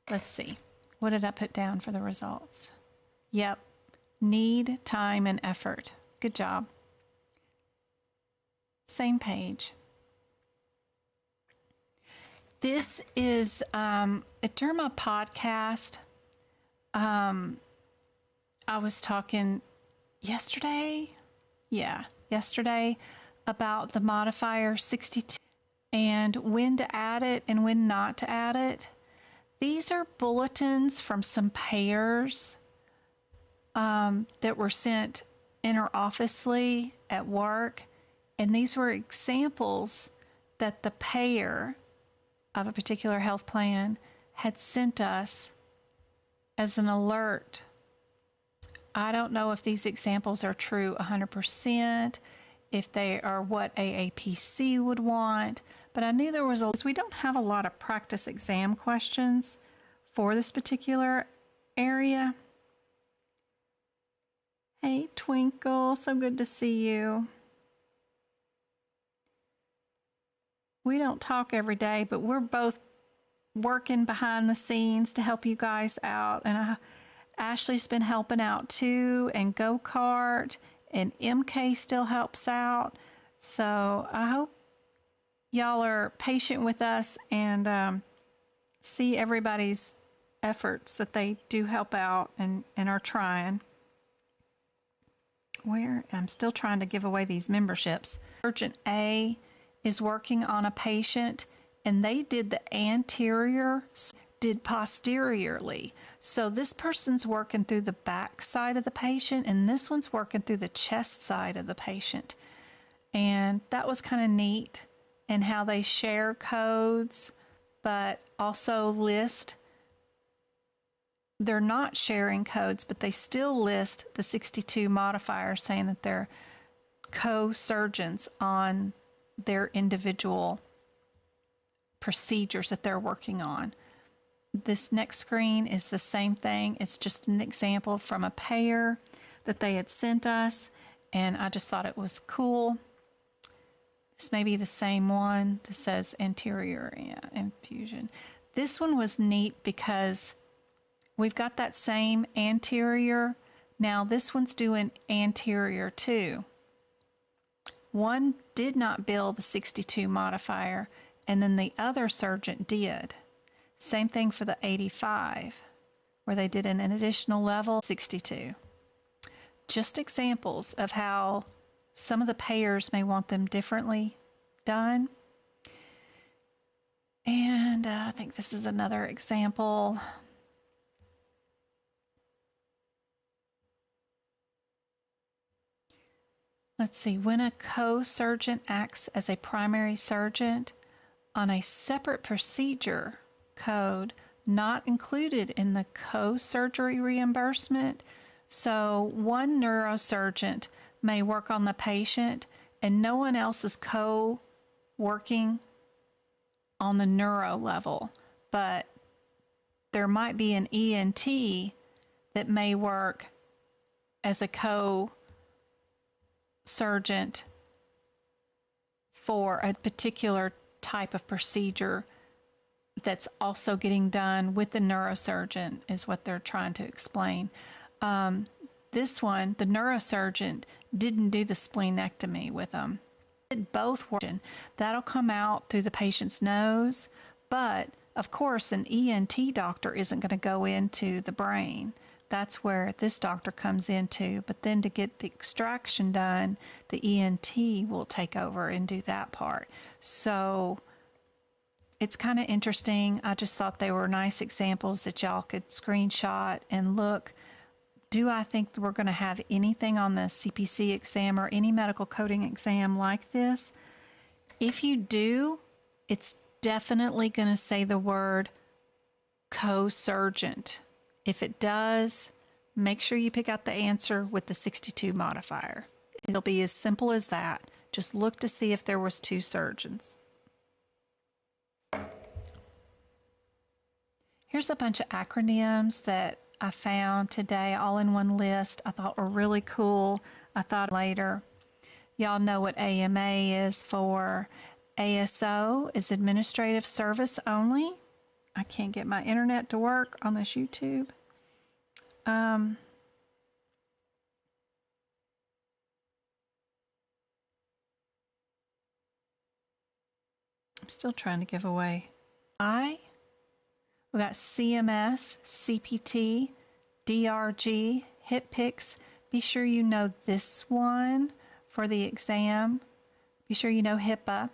Let's see. What did I put down for the results? Yep. Need, time, and effort. Good job. Same page. This is during my podcast. I was talking yesterday about the modifier 62 and when to add it and when not to add it. These are bulletins from some payers that were sent interofficely at work, and these were examples that the payer of a particular health plan had sent us as an alert. I don't know if these examples are true 100%, if they are what AAPC would want, but I knew there was we don't have a lot of practice exam questions for this particular area. Hey, Twinkle, so good to see you. We don't talk every day, but we're both working behind the scenes to help you guys out. And Ashley's been helping out too, and Go-Kart, and MK still helps out. So I hope y'all are patient with us and see everybody's efforts that they do help out and are trying. I'm still trying to give away these memberships. Surgeon A is working on a patient, and they did the anterior, did posteriorly. So this person's working through the back side of the patient, and this one's working through the chest side of the patient. And that was kind of neat, and how they share codes, but also list. They're not sharing codes, but they still list the 62 modifier, saying that they're co-surgeons on their individual procedures that they're working on. This next screen is the same thing. It's just an example from a payer that they had sent us, and I just thought it was cool. This may be the same one that says anterior infusion. This one was neat because we've got that same anterior. Now this one's doing anterior too. One did not bill the 62 modifier, and then the other surgeon did. Same thing for the 85, where they did an additional level 62. Just examples of how some of the payers may want them differently done. And I think this is another example. Let's see, when a co-surgeon acts as a primary surgeon on a separate procedure code not included in the co-surgery reimbursement. So one neurosurgeon may work on the patient and no one else is co-working on the neuro level, but there might be an ENT that may work as a co-surgeon for a particular type of procedure that's also getting done with the neurosurgeon, is what they're trying to explain. This one, the neurosurgeon didn't do the splenectomy with them. Did both work. That'll come out through the patient's nose, but of course an ENT doctor isn't going to go into the brain. That's where this doctor comes into, but then to get the extraction done, the ENT will take over and do that part. So it's kind of interesting. I just thought they were nice examples that y'all could screenshot and look. Do I think we're going to have anything on the CPC exam or any medical coding exam like this? If you do, it's definitely going to say the word co-surgeon. If it does, make sure you pick out the answer with the 62 modifier. It'll be as simple as that. Just look to see if there was two surgeons. Here's a bunch of acronyms that I found today, all in one list. I thought were really cool. I thought later. Y'all know what AMA is for. ASO is administrative service only. I can't get my internet to work on this YouTube. I'm still trying to give away. We got CMS, CPT, DRG, HIPPICS. Be sure you know this one for the exam. Be sure you know HIPAA.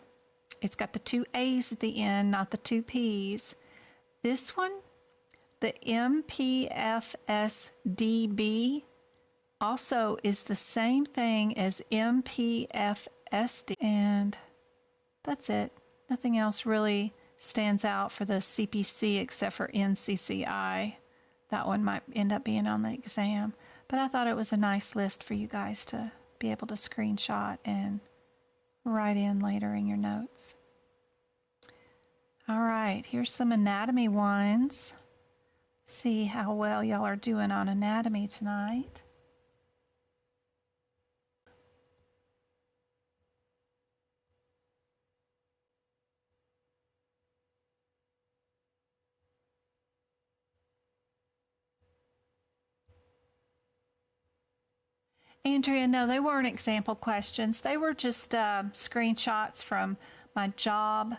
It's got the 2 A's at the end, not the 2 P's. This one, the MPFSDB, also is the same thing as MPFSD. And that's it. Nothing else really stands out for the CPC except for NCCI. That one might end up being on the exam. But I thought it was a nice list for you guys to be able to screenshot and write in later in your notes. All right, here's some anatomy ones. See how well y'all are doing on anatomy tonight. Andrea, no, they weren't example questions. They were just screenshots from my job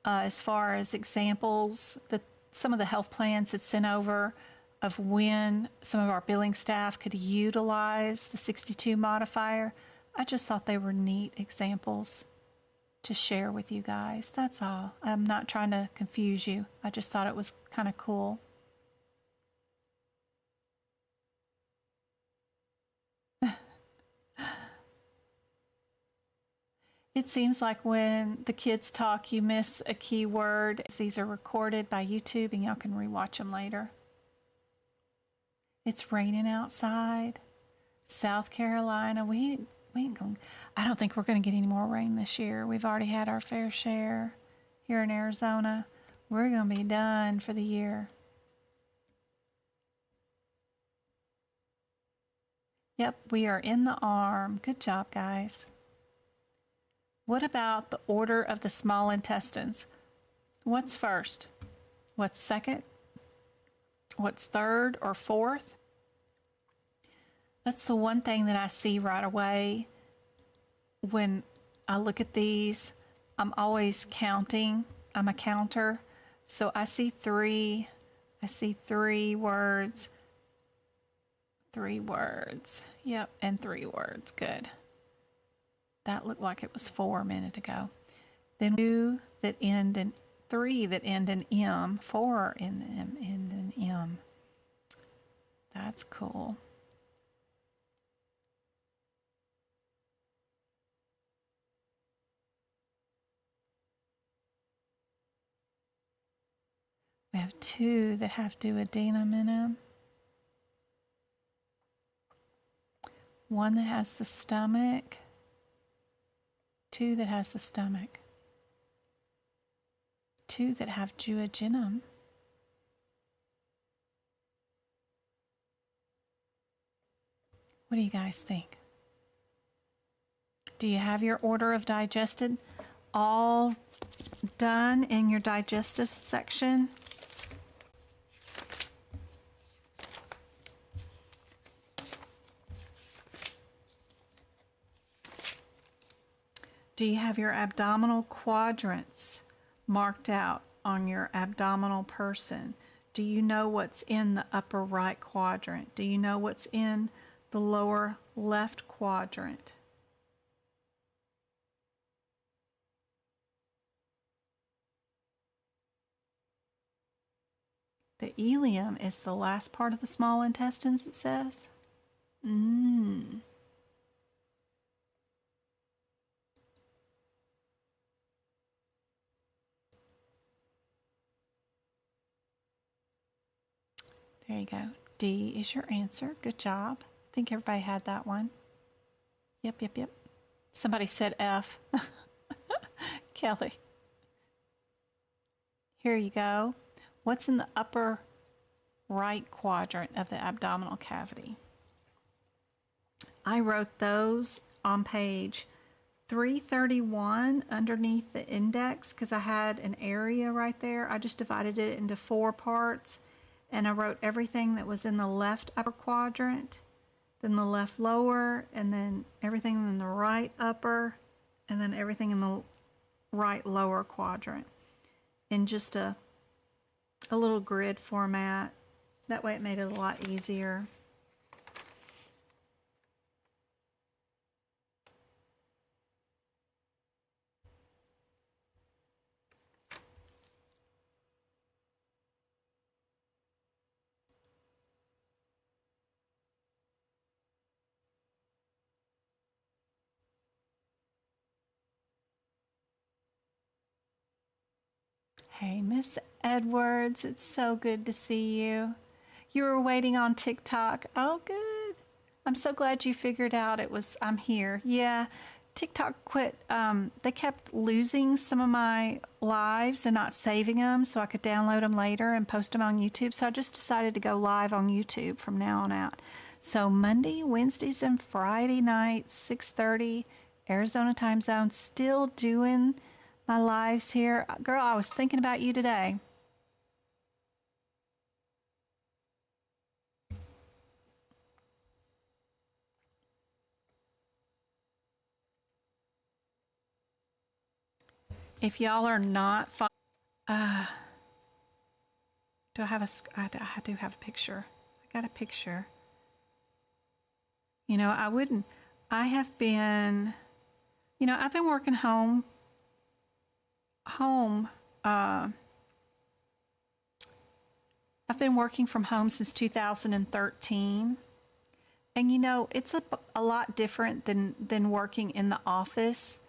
as far as examples that some of the health plans had sent over of when some of our billing staff could utilize the 62 modifier. I just thought they were neat examples to share with you guys. That's all. I'm not trying to confuse you. I just thought it was kind of cool. It seems like when the kids talk, you miss a key word. These are recorded by YouTube and y'all can rewatch them later. It's raining outside. South Carolina, we ain't going. I don't think we're going to get any more rain this year. We've already had our fair share here in Arizona. We're going to be done for the year. Yep, we are in the arm. Good job, guys. What about the order of the small intestines? What's first? What's second? What's third or fourth? That's the one thing that I see right away when I look at these. I'm always counting. I'm a counter. So I see three. I see 3 words. 3 words. Yep, and 3 words. Good. That looked like it was 4 a minute ago. Then 2 that end in 3 that end in M, 4 in M, end in M. That's cool. We have 2 that have duodenum in them. 1 that has the stomach. 2 that has the stomach. 2 that have duodenum. What do you guys think? Do you have your order of digested all done in your digestive section? Do you have your abdominal quadrants marked out on your abdominal person? Do you know what's in the upper right quadrant? Do you know what's in the lower left quadrant? The ileum is the last part of the small intestines, it says. There you go. D is your answer. Good job. I think everybody had that one. Yep. Somebody said F. Kelly. Here you go. What's in the upper right quadrant of the abdominal cavity? I wrote those on page 331 underneath the index because I had an area right there. I just divided it into 4 parts. And I wrote everything that was in the left upper quadrant, then the left lower, and then everything in the right upper, and then everything in the right lower quadrant in just a little grid format. That way it made it a lot easier. Hey, Miss Edwards, it's so good to see you. You were waiting on TikTok. Oh, good. I'm so glad you figured out I'm here. Yeah, TikTok quit. They kept losing some of my lives and not saving them so I could download them later and post them on YouTube. So I just decided to go live on YouTube from now on out. So Monday, Wednesdays, and Friday nights, 6:30 Arizona time zone, still doing my lives here. Girl, I was thinking about you today. If y'all are not, do I have I do have a picture. I got a picture. You know, I have been, I've been working I've been working from home since 2013. And it's a lot different than working in the office.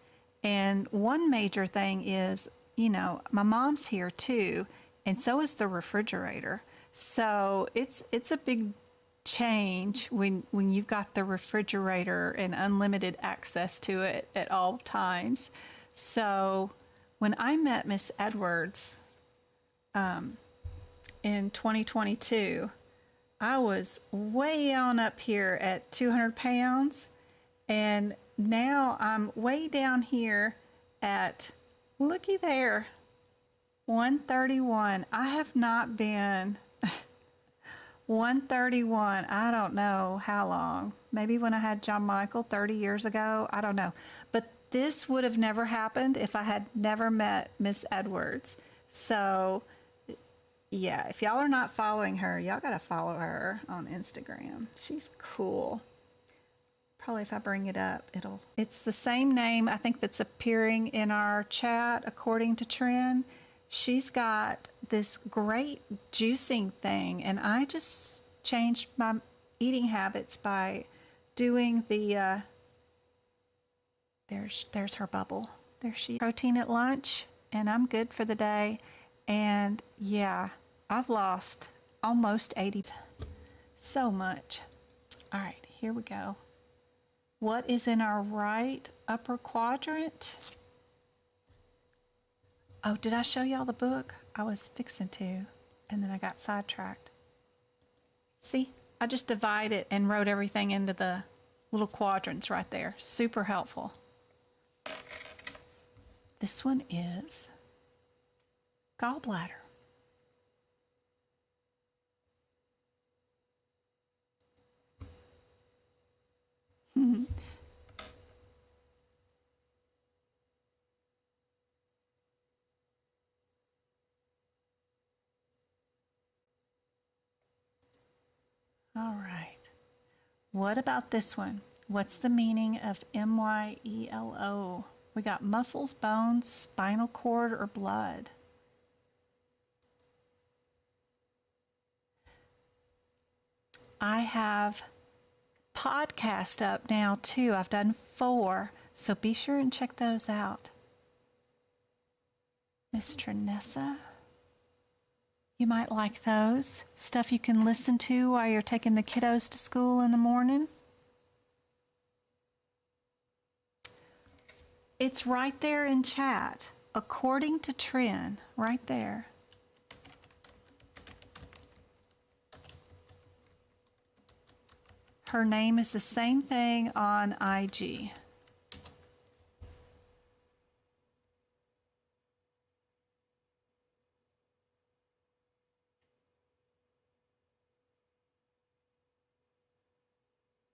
And one major thing is, my mom's here too, and so is the refrigerator. So it's a big change when you've got the refrigerator and unlimited access to it at all times. So when I met Miss Edwards in 2022, I was way on up here at 200 pounds, and now I'm way down here at, looky there, 131. I have not been 131, I don't know how long. Maybe when I had John Michael 30 years ago, I don't know. But this would have never happened if I had never met Miss Edwards. So yeah, if y'all are not following her, y'all gotta follow her on Instagram. She's cool. Probably if I bring it up, it's the same name I think that's appearing in our chat according to Trend. She's got this great juicing thing, and I just changed my eating habits by doing the there's her bubble. There she is. Protein at lunch, and I'm good for the day. And yeah, I've lost almost 80. So much. All right, here we go. What is in our right upper quadrant? Oh, did I show y'all the book? I was fixing to, and then I got sidetracked. See, I just divided it and wrote everything into the little quadrants right there. Super helpful. This one is gallbladder. All right. What about this one? What's the meaning of MYELO? We got muscles, bones, spinal cord, or blood. I have podcast up now too. I've done 4, so be sure and check those out. Miss Trinessa, you might like those. Stuff you can listen to while you're taking the kiddos to school in the morning. It's right there in chat, according to Trend, right there. Her name is the same thing on IG.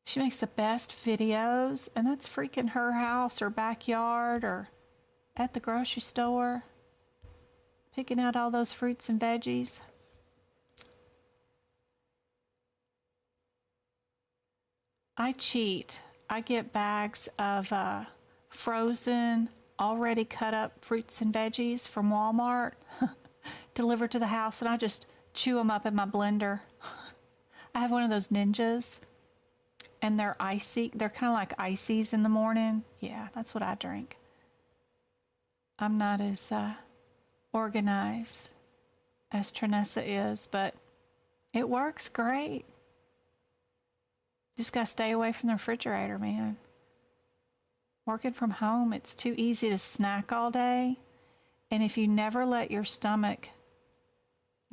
She makes the best videos, and that's freaking her house or backyard or at the grocery store, picking out all those fruits and veggies. I cheat. I get bags of frozen, already cut up fruits and veggies from Walmart delivered to the house, and I just chew them up in my blender. I have one of those ninjas, and they're icy. They're kind of like ices in the morning. Yeah, that's what I drink. I'm not as organized as Trinessa is, but it works great. Just gotta stay away from the refrigerator, man. Working from home, it's too easy to snack all day. And if you never let your stomach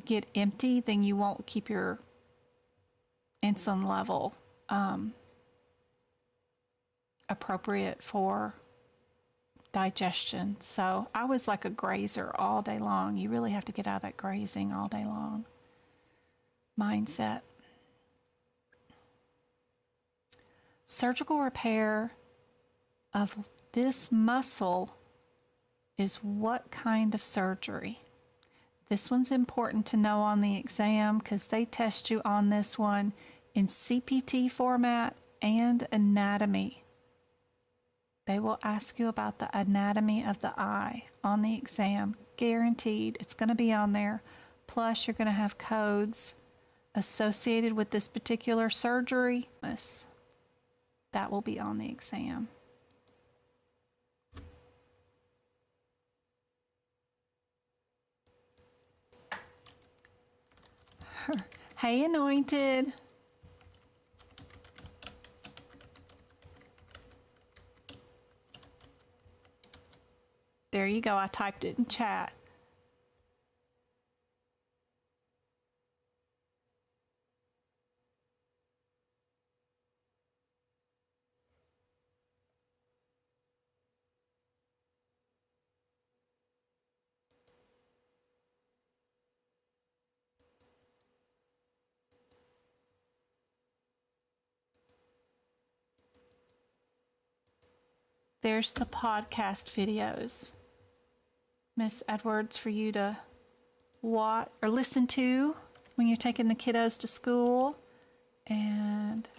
get empty, then you won't keep your insulin level appropriate for digestion. So I was like a grazer all day long. You really have to get out of that grazing all day long mindset. Surgical repair of this muscle is what kind of surgery? This one's important to know on the exam because they test you on this one in CPT format and anatomy. They will ask you about the anatomy of the eye on the exam. Guaranteed, it's going to be on there. Plus, you're going to have codes associated with this particular surgery. That will be on the exam. Hey, Anointed. There you go. I typed it in chat. There's the podcast videos, Miss Edwards, for you to watch or listen to when you're taking the kiddos to school. And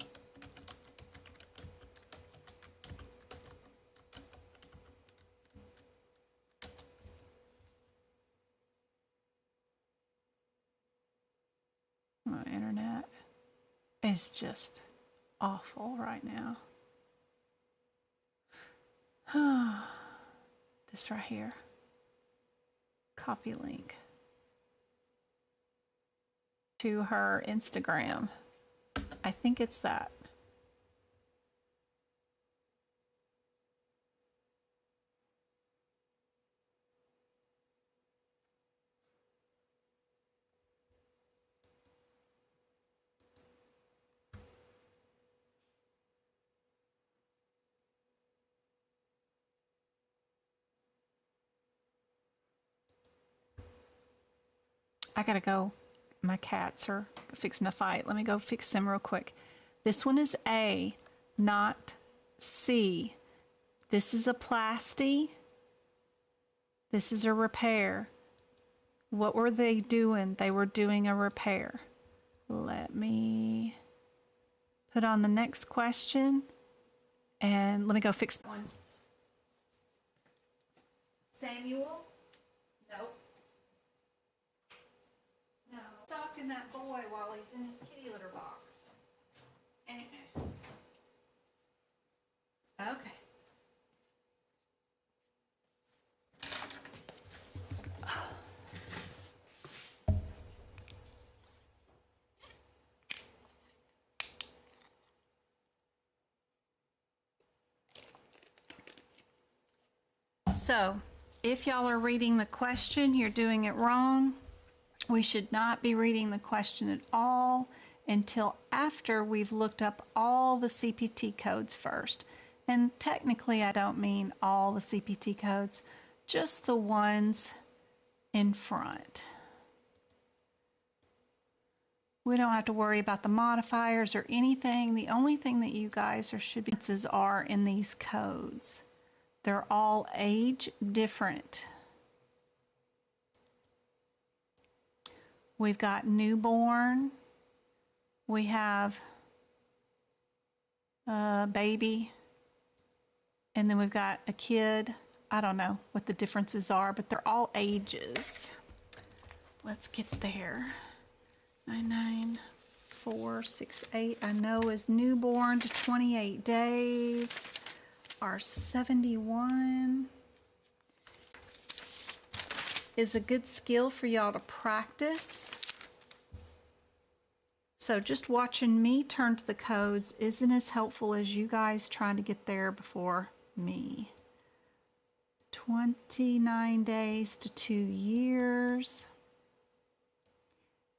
my internet is just awful right now. This right here. Copy link to her Instagram. I think it's that. I gotta go. My cats are fixing to fight. Let me go fix them real quick. This one is A, not C. This is a plasty. This is a repair. What were they doing? They were doing a repair. Let me put on the next question and let me go fix one. Samuel? Nope. No. Stalking that boy while he's in his kitty litter box. Okay. So, if y'all are reading the question, you're doing it wrong. We should not be reading the question at all until after we've looked up all the CPT codes first. And technically, I don't mean all the CPT codes, just the ones in front. We don't have to worry about the modifiers or anything. The only thing that you guys should be are in these codes. They're all age different. We've got newborn. We have a baby. And then we've got a kid. I don't know what the differences are, but they're all ages. Let's get there. 99468, I know, is newborn to 28 days. Are 71. is a good skill for y'all to practice. So just watching me turn to the codes isn't as helpful as you guys trying to get there before me. 29 days to 2 years.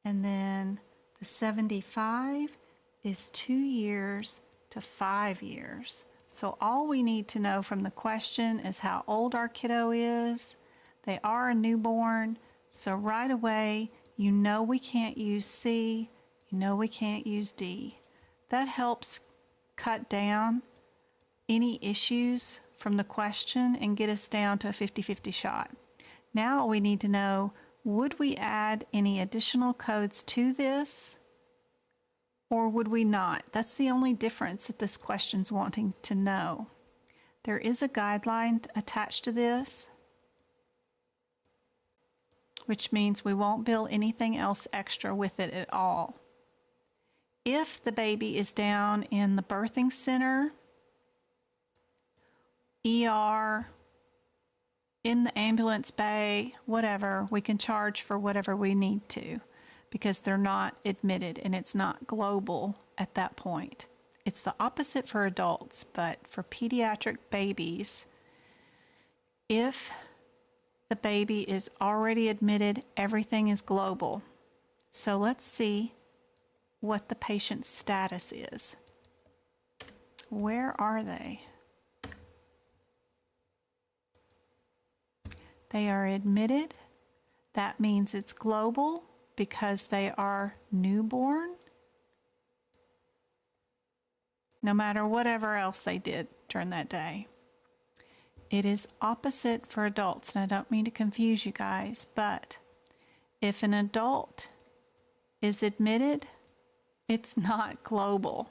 And then the 75 is 2 years to 5 years. So all we need to know from the question is how old our kiddo is. They are a newborn. So right away, you know we can't use C. You know we can't use D. That helps cut down any issues from the question and get us down to a 50-50 shot. Now we need to know, would we add any additional codes to this or would we not? That's the only difference that this question's wanting to know. There is a guideline attached to this, which means we won't bill anything else extra with it at all. If the baby is down in the birthing center, ER, in the ambulance bay, whatever, we can charge for whatever we need to because they're not admitted and it's not global at that point. It's the opposite for adults, but for pediatric babies, if the baby is already admitted, everything is global. So let's see what the patient's status is. Where are they? They are admitted. That means it's global because they are newborn. No matter whatever else they did during that day. It is opposite for adults, and I don't mean to confuse you guys, but if an adult is admitted, it's not global.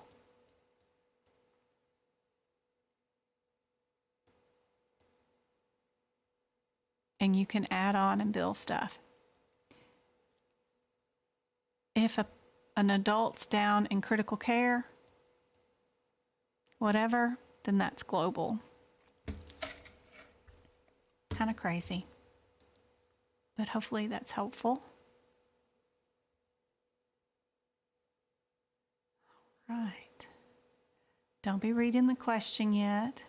And you can add on and bill stuff. If an adult's down in critical care, whatever, then that's global. Kind of crazy, but hopefully that's helpful. Right. Don't be reading the question yet.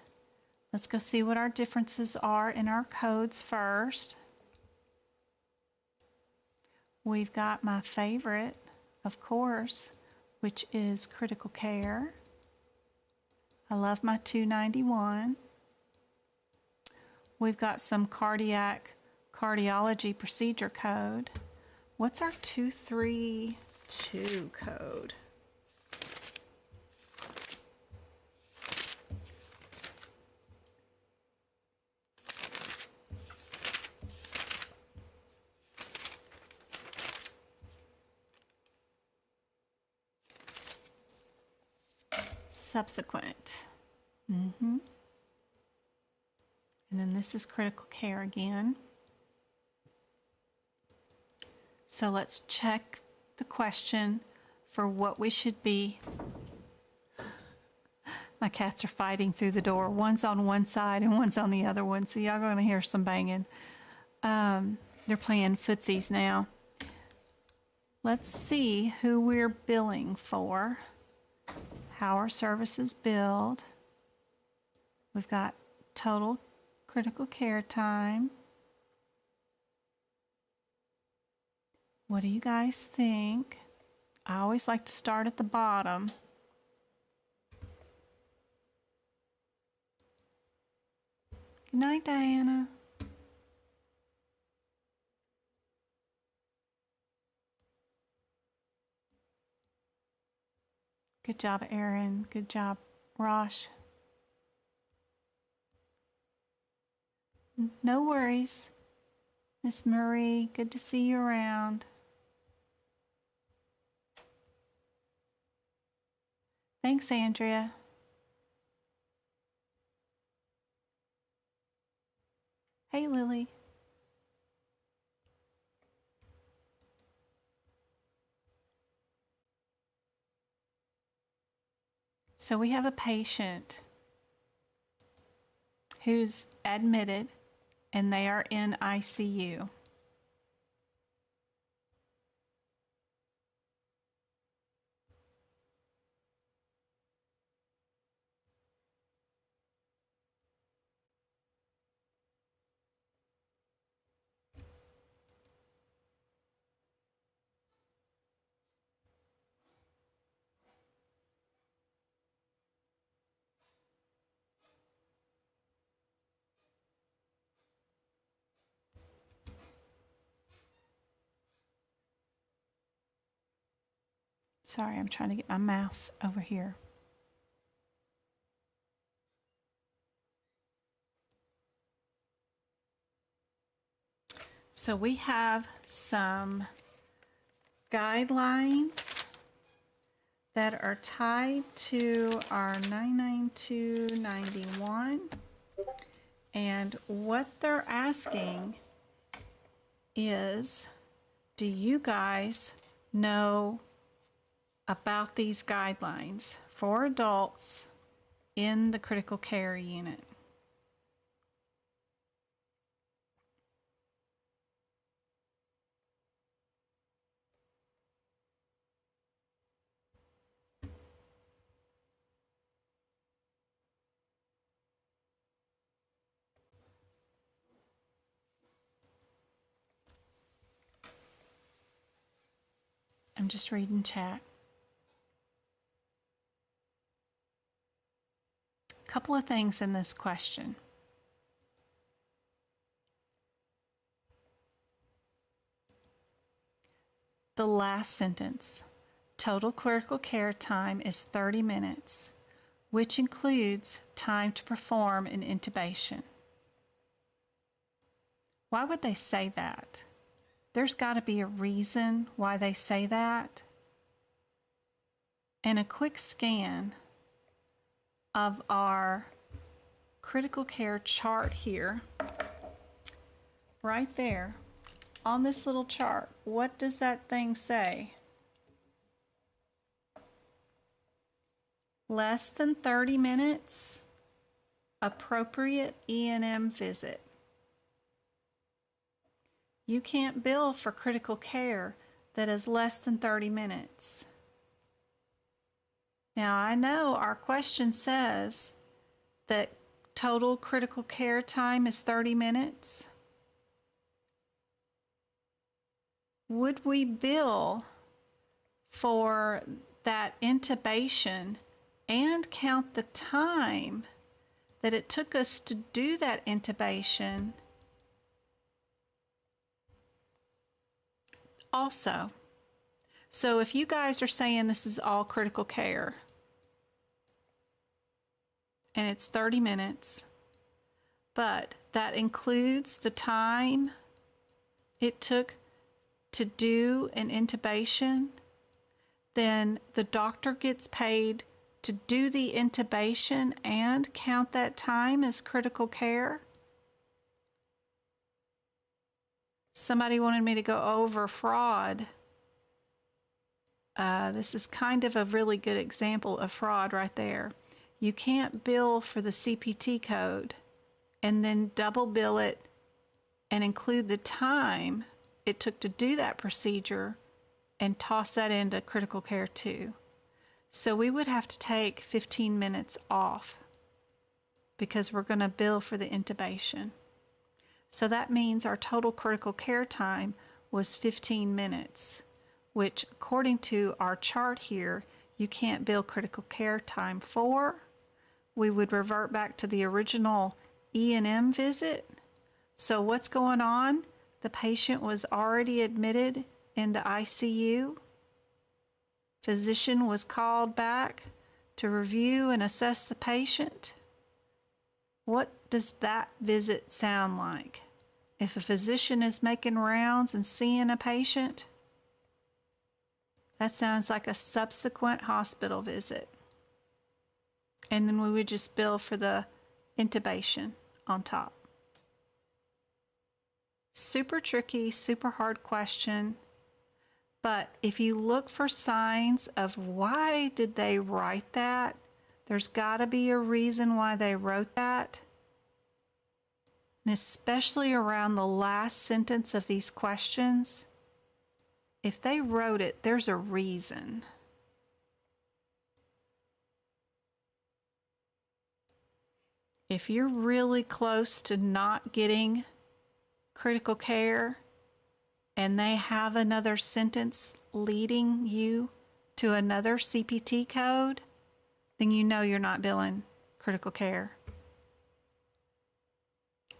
Let's go see what our differences are in our codes first. We've got my favorite, of course, which is critical care. I love my 291. We've got some cardiology procedure code. What's our 232 code? Subsequent. And then this is critical care again. So let's check the question for what we should be. My cats are fighting through the door. One's on one side and one's on the other one, so y'all gonna hear some banging. They're playing footsies now. Let's see who we're billing for. How our services billed. We've got total critical care time. What do you guys think? I always like to start at the bottom. Good night, Diana. Good job, Erin. Good job, Rosh. No worries. Miss Marie, good to see you around. Thanks, Andrea. Hey, Lily. So we have a patient who's admitted and they are in ICU. Sorry, I'm trying to get my mouse over here. So we have some guidelines that are tied to our 99291. And what they're asking is, do you guys know about these guidelines for adults in the critical care unit? I'm just reading chat. A couple of things in this question. The last sentence, total critical care time is 30 minutes, which includes time to perform an intubation. Why would they say that? There's got to be a reason why they say that. And a quick scan of our critical care chart here, right there, on this little chart, what does that thing say? Less than 30 minutes, appropriate E&M visit. You can't bill for critical care that is less than 30 minutes. Now, I know our question says that total critical care time is 30 minutes. Would we bill for that intubation and count the time that it took us to do that intubation also? So if you guys are saying this is all critical care and it's 30 minutes, but that includes the time it took to do an intubation, then the doctor gets paid to do the intubation and count that time as critical care. Somebody wanted me to go over fraud. This is kind of a really good example of fraud right there. You can't bill for the CPT code and then double bill it and include the time it took to do that procedure and toss that into critical care too. So we would have to take 15 minutes off because we're going to bill for the intubation. So that means our total critical care time was 15 minutes, which according to our chart here, you can't bill critical care time for. We would revert back to the original E&M visit. So what's going on? The patient was already admitted into ICU. Physician was called back to review and assess the patient. What does that visit sound like? If a physician is making rounds and seeing a patient, that sounds like a subsequent hospital visit. And then we would just bill for the intubation on top. Super tricky, super hard question. But if you look for signs of why did they write that, there's got to be a reason why they wrote that. And especially around the last sentence of these questions, if they wrote it, there's a reason. If you're really close to not getting critical care and they have another sentence leading you to another CPT code, then you know you're not billing critical care.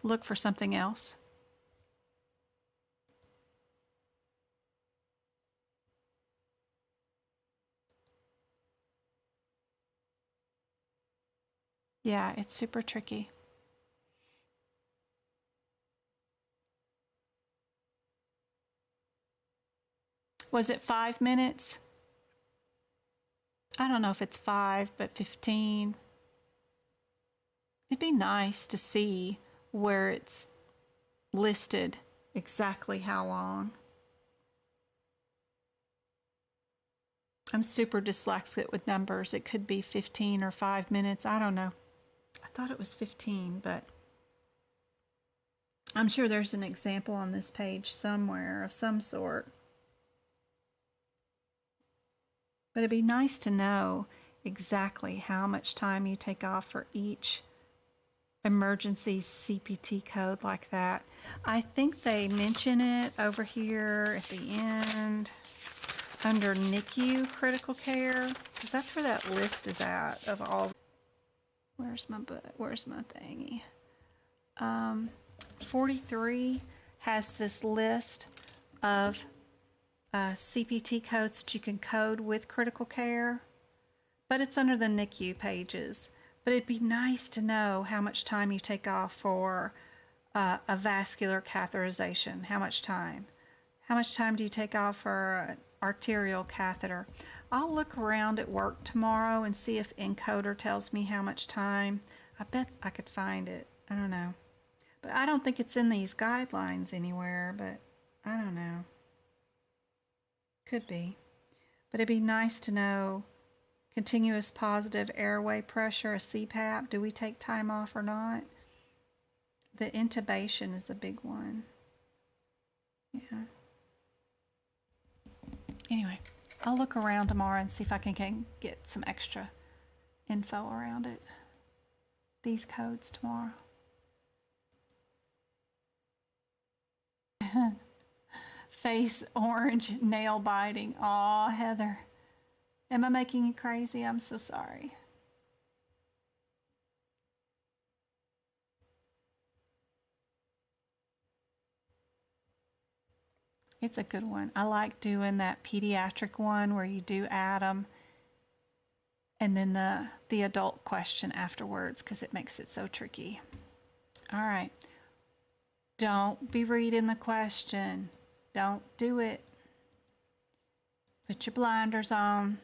Look for something else. Yeah, it's super tricky. Was it 5 minutes? I don't know if it's 5, but 15. It'd be nice to see where it's listed exactly how long. I'm super dyslexic with numbers. It could be 15 or 5 minutes. I don't know. I thought it was 15, but I'm sure there's an example on this page somewhere of some sort. But it'd be nice to know exactly how much time you take off for each emergency CPT code like that. I think they mention it over here at the end under NICU critical care, because that's where that list is at of all. Where's my thingy? 43 has this list of CPT codes that you can code with critical care, but it's under the NICU pages. But it'd be nice to know how much time you take off for a vascular catheterization. How much time? How much time do you take off for an arterial catheter? I'll look around at work tomorrow and see if Encoder tells me how much time. I bet I could find it. I don't know. But I don't think it's in these guidelines anywhere, but I don't know. Could be. But it'd be nice to know continuous positive airway pressure, a CPAP. Do we take time off or not? The intubation is a big one. Yeah. Anyway, I'll look around tomorrow and see if I can get some extra info around it. These codes tomorrow. Face orange, nail biting. Aw, Heather. Am I making you crazy? I'm so sorry. It's a good one. I like doing that pediatric one where you do add them and then the adult question afterwards because it makes it so tricky. All right. Don't be reading the question. Don't do it. Put your blinders on.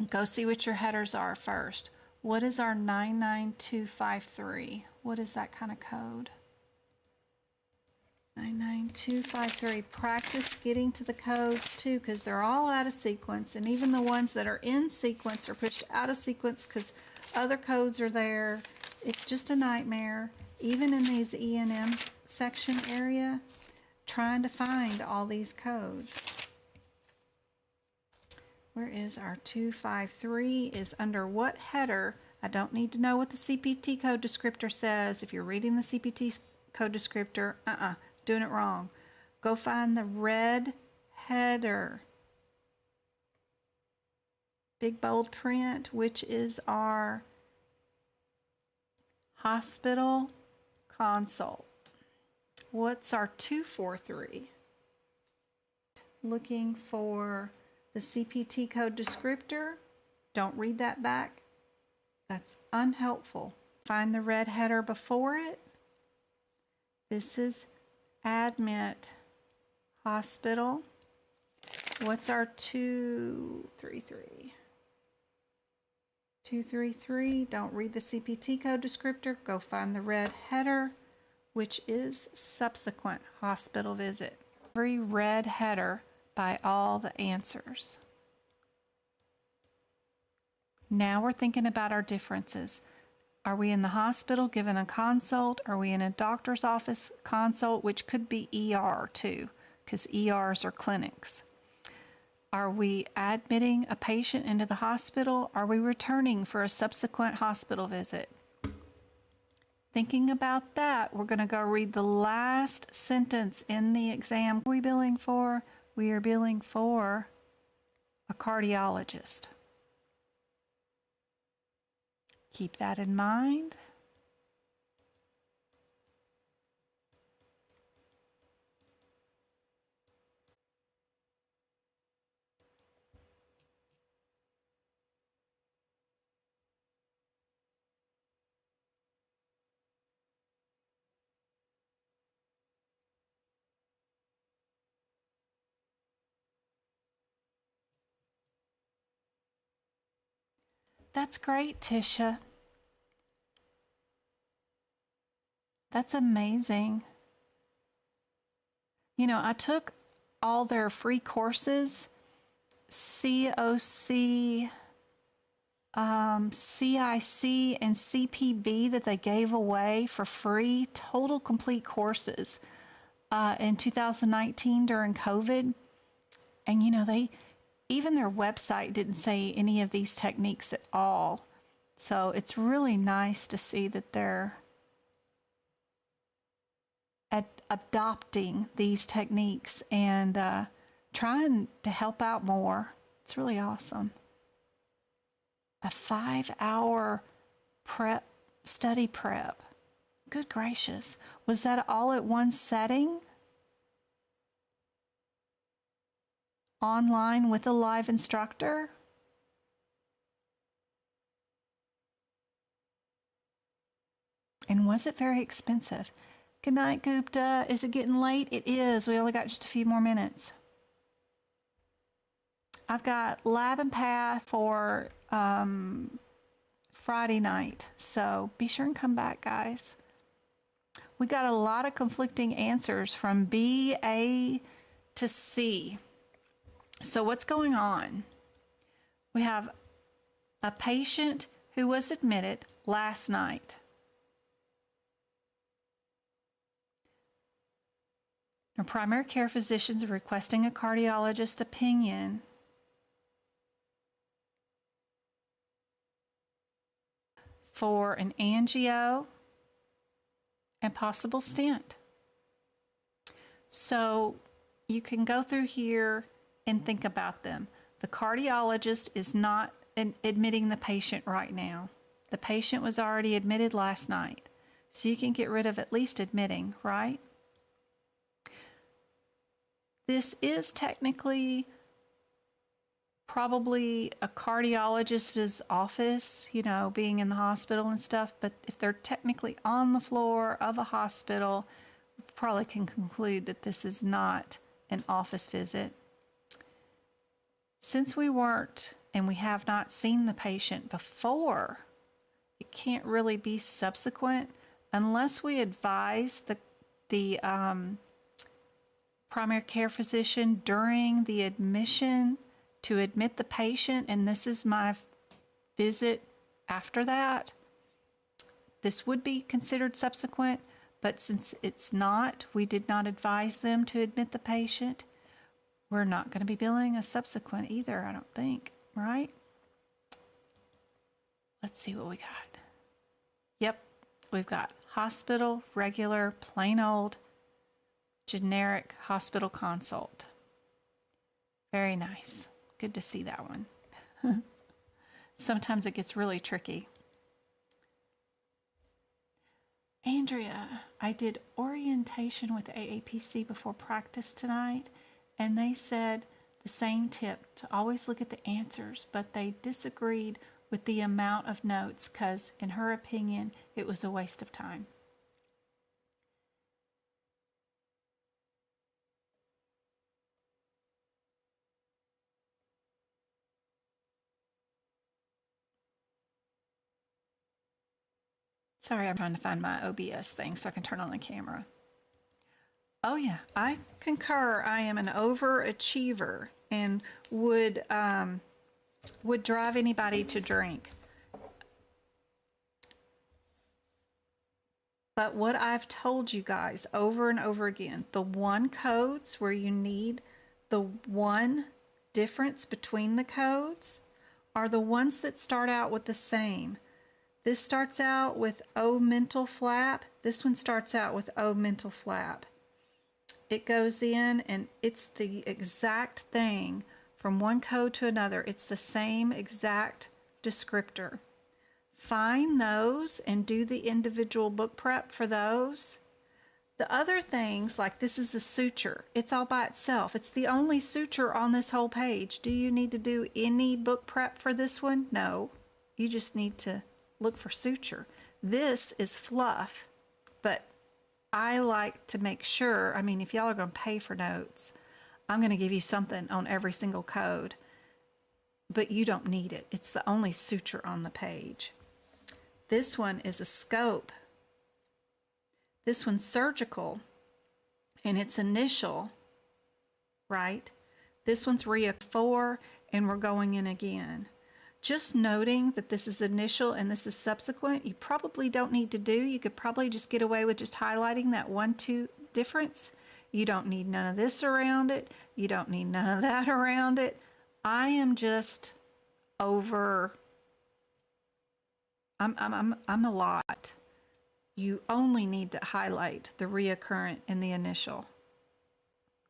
Go see what your headers are first. What is our 99253? What is that kind of code? 99253. Practice getting to the codes too, because they're all out of sequence, and even the ones that are in sequence are pushed out of sequence because other codes are there. It's just a nightmare, even in these E&M section area, trying to find all these codes. Where is our 253? Is under what header? I don't need to know what the CPT code descriptor says. If you're reading the CPT code descriptor, doing it wrong. Go find the red header. Big bold print, which is our hospital consult. What's our 243? Looking for the CPT code descriptor. Don't read that back. That's unhelpful. Find the red header before it. This is admit hospital. What's our 233? 233. Don't read the CPT code descriptor. Go find the red header, which is subsequent hospital visit. Every red header by all the answers. Now we're thinking about our differences. Are we in the hospital given a consult? Are we in a doctor's office consult, which could be ER too, because ERs are clinics? Are we admitting a patient into the hospital? Are we returning for a subsequent hospital visit? Thinking about that, we're going to go read the last sentence in the exam. What are we billing for? We are billing for a cardiologist. Keep that in mind. That's great, Tisha. That's amazing. You know, I took all their free courses, COC, CIC, and CPB that they gave away for free, total complete courses in 2019 during COVID. And, you know, even their website didn't say any of these techniques at all. So it's really nice to see that they're adopting these techniques and trying to help out more. It's really awesome. A 5-hour study prep. Good gracious. Was that all at one setting? Online with a live instructor? And was it very expensive? Good night, Gupta. Is it getting late? It is. We only got just a few more minutes. I've got Lab and Path for Friday night, so be sure and come back, guys. We got a lot of conflicting answers from B, A to C. So what's going on? We have a patient who was admitted last night. Our primary care physicians are requesting a cardiologist opinion for an angio and possible stent. So you can go through here and think about them. The cardiologist is not admitting the patient right now. The patient was already admitted last night. So you can get rid of at least admitting, right? This is technically probably a cardiologist's office, you know, being in the hospital and stuff, but if they're technically on the floor of a hospital, we probably can conclude that this is not an office visit. Since we weren't and we have not seen the patient before, it can't really be subsequent unless we advise the primary care physician during the admission to admit the patient, and this is my visit after that. This would be considered subsequent, but since it's not, we did not advise them to admit the patient, we're not going to be billing a subsequent either, I don't think, right? Let's see what we got. Yep, we've got hospital, regular, plain old, generic hospital consult. Very nice. Good to see that one. Sometimes it gets really tricky. Andrea, I did orientation with AAPC before practice tonight, and they said the same tip, to always look at the answers, but they disagreed with the amount of notes because, in her opinion, it was a waste of time. Sorry, I'm trying to find my OBS thing so I can turn on the camera. Oh yeah, I concur. I am an overachiever and would drive anybody to drink. But what I've told you guys over and over again, the one codes where you need the one difference between the codes are the ones that start out with the same. This starts out with O mental flap. This one starts out with O mental flap. It goes in and it's the exact thing from one code to another. It's the same exact descriptor. Find those and do the individual book prep for those. The other things, like this is a suture. It's all by itself. It's the only suture on this whole page. Do you need to do any book prep for this one? No. You just need to look for suture. This is fluff, but I like to make sure, I mean, if y'all are going to pay for notes, I'm going to give you something on every single code. but you don't need it. It's the only suture on the page. This one is a scope. This one's surgical, and it's initial, right? This one's RIA 4, and we're going in again. Just noting that this is initial and this is subsequent, you probably don't need to do. You could probably just get away with just highlighting that 1-2 difference. You don't need none of this around it. You don't need none of that around it. I am just over, I'm a lot. You only need to highlight the reoccurrent and the initial.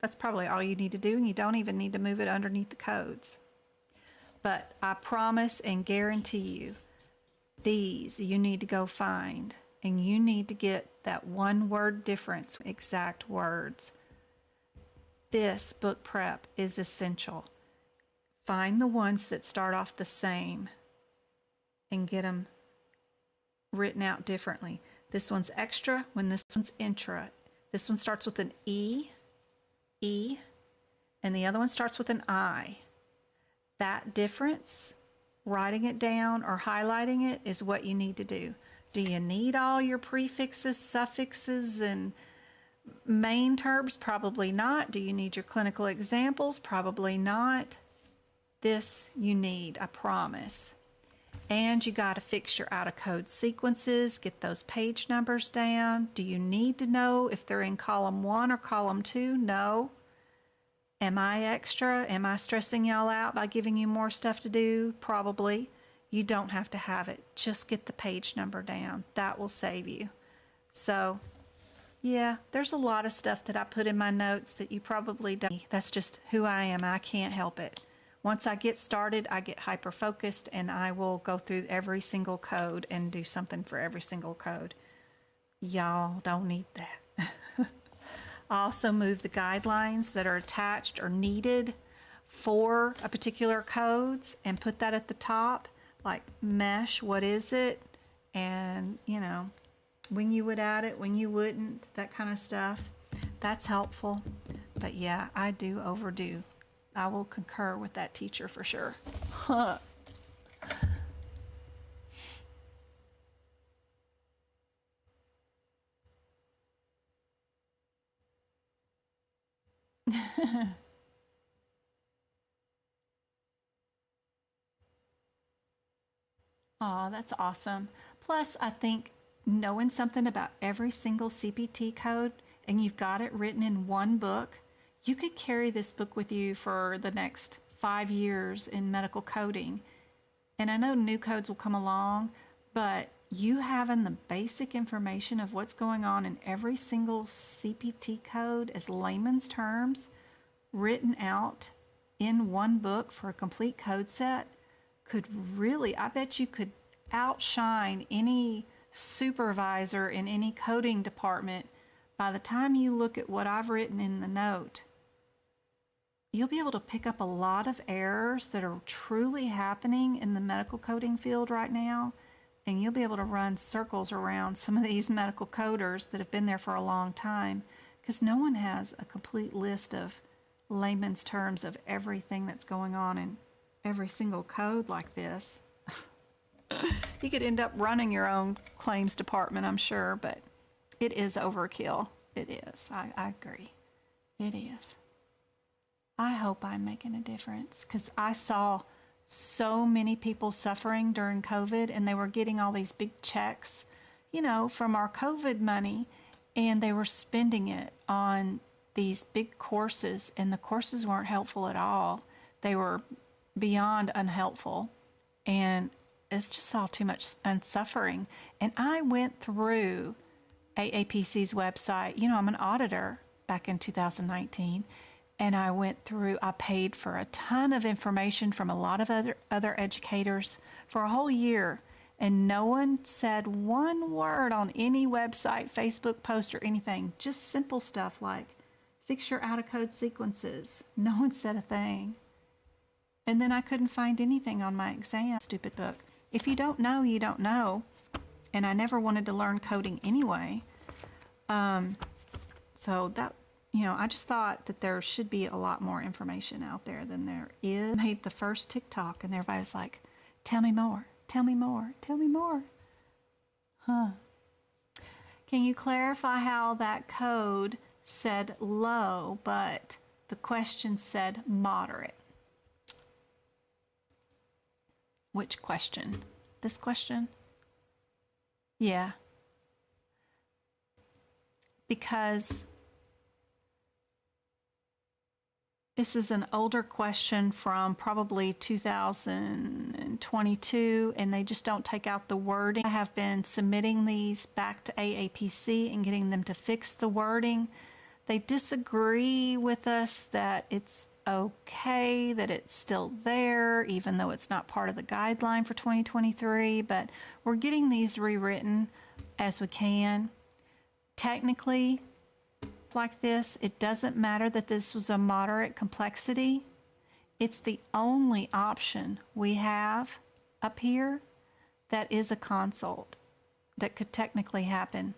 That's probably all you need to do, and you don't even need to move it underneath the codes. But I promise and guarantee you, these you need to go find, and you need to get that one word difference, exact words. This book prep is essential. Find the ones that start off the same and get them written out differently. This one's extra when this one's intra. This one starts with an E, and the other one starts with an I. That difference, writing it down or highlighting it, is what you need to do. Do you need all your prefixes, suffixes, and main terms? Probably not. Do you need your clinical examples? Probably not. This you need, I promise. And you got to fix your out of code sequences, get those page numbers down. Do you need to know if they're in column 1 or column 2? No. Am I extra? Am I stressing y'all out by giving you more stuff to do? Probably. You don't have to have it. Just get the page number down. That will save you. So, yeah, there's a lot of stuff that I put in my notes that you probably don't. That's just who I am. I can't help it. Once I get started, I get hyper-focused, and I will go through every single code and do something for every single code. Y'all don't need that. I also move the guidelines that are attached or needed for a particular codes and put that at the top, like mesh, what is it? And, you know, when you would add it, when you wouldn't, that kind of stuff. That's helpful. But yeah, I do overdo. I will concur with that teacher for sure. Oh, that's awesome. Plus, I think knowing something about every single CPT code and you've got it written in one book, you could carry this book with you for the next 5 years in medical coding. And I know new codes will come along, but you having the basic information of what's going on in every single CPT code as layman's terms written out in one book for a complete code set could really, I bet you could outshine any supervisor in any coding department. By the time you look at what I've written in the note, you'll be able to pick up a lot of errors that are truly happening in the medical coding field right now, and you'll be able to run circles around some of these medical coders that have been there for a long time, because no one has a complete list of layman's terms of everything that's going on in every single code like this. You could end up running your own claims department, I'm sure, but it is overkill. It is. I agree. It is. I hope I'm making a difference, because I saw so many people suffering during COVID, and they were getting all these big checks, you know, from our COVID money, and they were spending it on these big courses, and the courses weren't helpful at all. They were beyond unhelpful, and it's just all too much suffering. And I went through AAPC's website. You know, I'm an auditor back in 2019, and I paid for a ton of information from a lot of other educators for a whole year, and no one said one word on any website, Facebook post, or anything. Just simple stuff like fix your out-of-code sequences. No one said a thing. And then I couldn't find anything on my exam. Stupid book. If you don't know, you don't know. And I never wanted to learn coding anyway. So I just thought that there should be a lot more information out there than there is. I made the first TikTok and everybody was like, tell me more, tell me more, tell me more. Huh. Can you clarify how that code said low, but the question said moderate? Which question? This question? Yeah. Because this is an older question from probably 2022, and they just don't take out the wording. I have been submitting these back to AAPC and getting them to fix the wording. They disagree with us that it's okay, that it's still there, even though it's not part of the guideline for 2023, but we're getting these rewritten as we can. Technically, like this, it doesn't matter that this was a moderate complexity. It's the only option we have up here that is a consult that could technically happen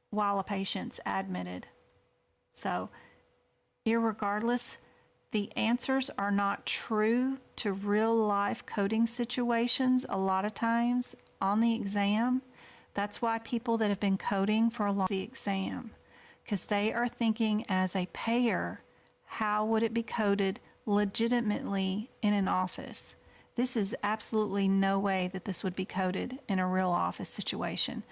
while a patient's admitted. So, irregardless, the answers are not true to real life coding situations a lot of times on the exam. That's why people that have been coding for a long time the exam, because they are thinking as a payer, how would it be coded legitimately in an office? This is absolutely no way that this would be coded in a real office situation.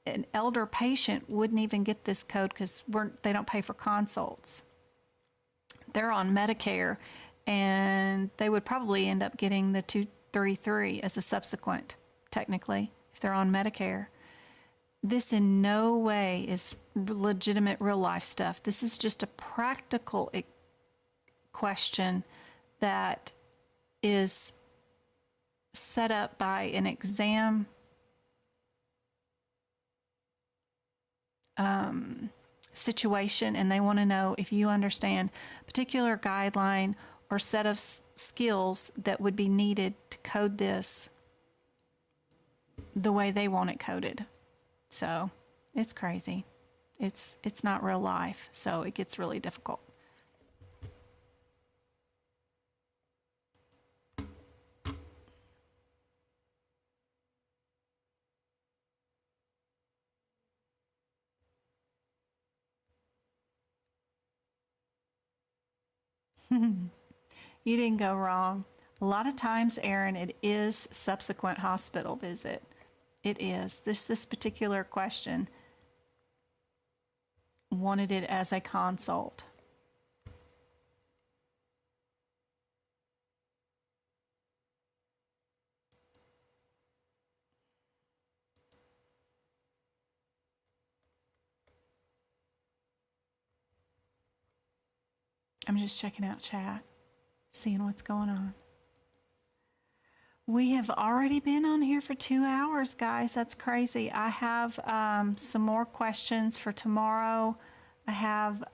An elder patient wouldn't even get this code because they don't pay for consults. They're on Medicare, and they would probably end up getting the 233 as a subsequent, technically, if they're on Medicare. This in no way is legitimate real life stuff. This is just a practical question that is set up by an exam situation, and they want to know if you understand a particular guideline or set of skills that would be needed to code this the way they want it coded. So it's crazy. It's not real life, so it gets really difficult. You didn't go wrong. A lot of times, Aaron, it is subsequent hospital visit. It is. This particular question wanted it as a consult. I'm just checking out chat, seeing what's going on. We have already been on here for 2 hours, guys. That's crazy. I have some more questions for tomorrow. I have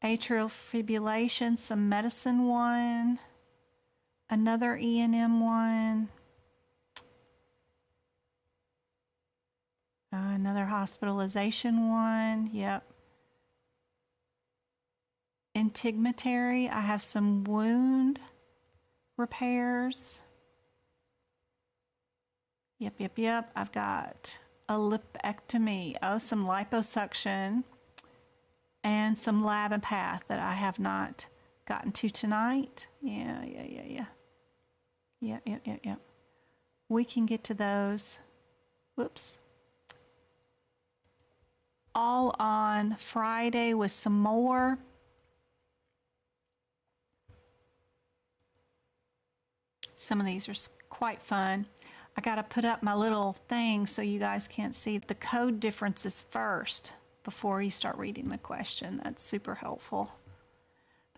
atrial fibrillation, some medicine one, another E&M one, another hospitalization one. Yep. Intigmatary. I have some wound repairs. Yep. I've got a lipectomy. Oh, some liposuction and some lab and path that I have not gotten to tonight. Yeah. Yep. We can get to those. Whoops. All on Friday with some more. Some of these are quite fun. I got to put up my little thing so you guys can't see the code differences first before you start reading the question. That's super helpful.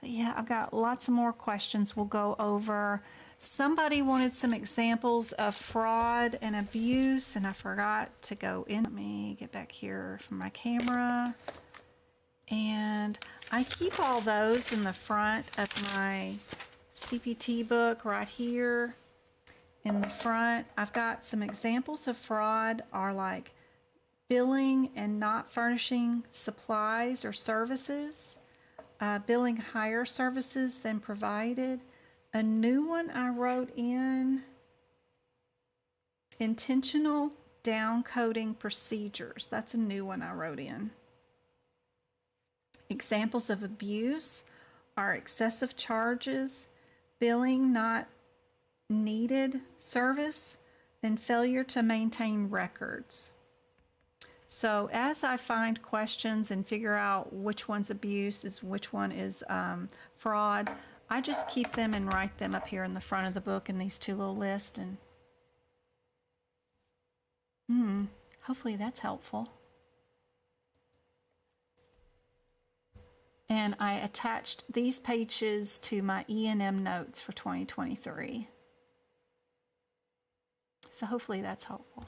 But yeah, I've got lots of more questions we'll go over. Somebody wanted some examples of fraud and abuse, and I forgot to go in. Let me get back here from my camera. And I keep all those in the front of my CPT book right here in the front. I've got some examples of fraud are like billing and not furnishing supplies or services, billing higher services than provided. A new one I wrote in, intentional downcoding procedures. That's a new one I wrote in. Examples of abuse are excessive charges, billing not needed service, and failure to maintain records. So as I find questions and figure out which one's abuse is, which one is fraud, I just keep them and write them up here in the front of the book in these two little lists, and hopefully that's helpful. And I attached these pages to my E&M notes for 2023. So hopefully that's helpful.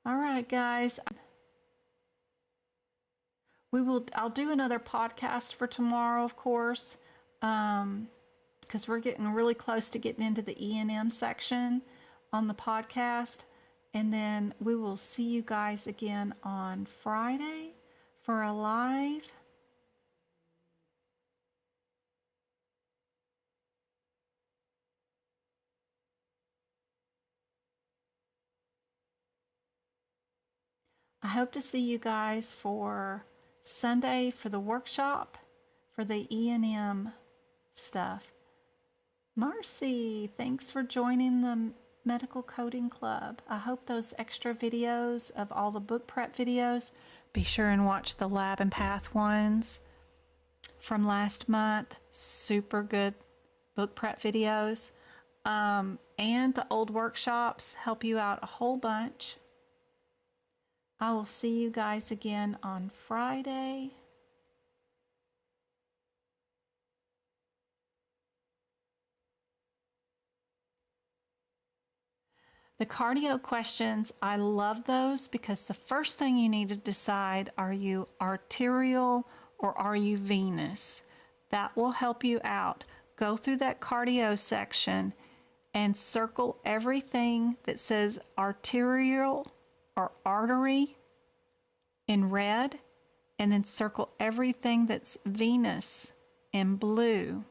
All right, guys. I'll do another podcast for tomorrow, of course, because we're getting really close to getting into the E&M section on the podcast. And then we will see you guys again on Friday for a live. I hope to see you guys for Sunday for the workshop for the E&M stuff. Marcy, thanks for joining the Medical Coding Club. I hope those extra videos of all the book prep videos, be sure and watch the lab and path ones from last month. Super good book prep videos. And the old workshops help you out a whole bunch. I will see you guys again on Friday. The cardio questions, I love those because the first thing you need to decide, are you arterial or are you venous? That will help you out. Go through that cardio section and circle everything that says arterial or artery in red, and then circle everything that's venous in blue.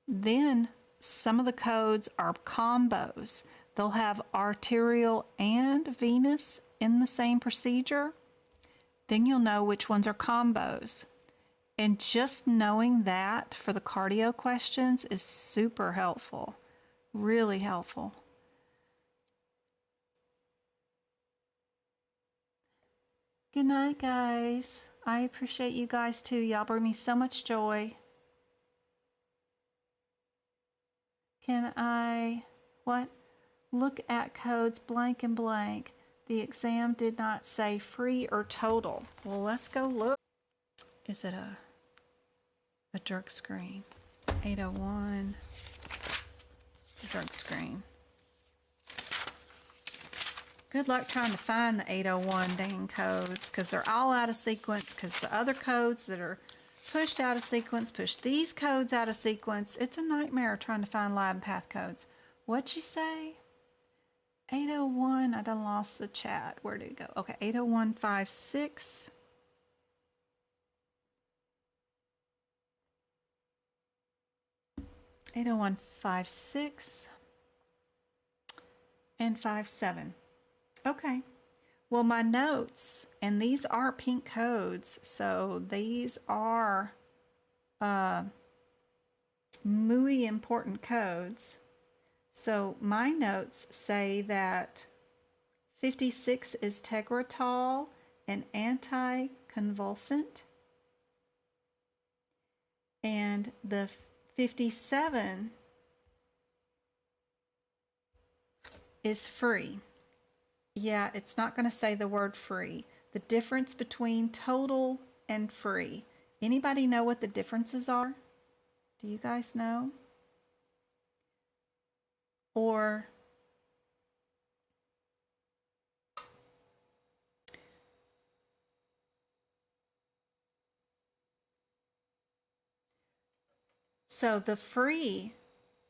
Then some of the codes are combos. They'll have arterial and venous in the same procedure. Then you'll know which ones are combos. And just knowing that for the cardio questions is super helpful, really helpful. Good night, guys. I appreciate you guys too. Y'all bring me so much joy. Can I, look at codes blank and blank. The exam did not say free or total. Well, let's go look. Is it a drug screen? 801. It's a drug screen. Good luck trying to find the 801 dang codes, because they're all out of sequence, because the other codes that are pushed out of sequence push these codes out of sequence. It's a nightmare trying to find lab and path codes. What'd you say? 801, I done lost the chat. Where did it go? Okay, 80156. Eight oh one 56 and 57. Okay. Well, my notes, and these are pink codes, so these are muy important codes. So my notes say that 56 is Tegretol, an anticonvulsant, and the 57 is free. Yeah, it's not going to say the word free. The difference between total and free. Anybody know what the differences are? Do you guys know? Or so the free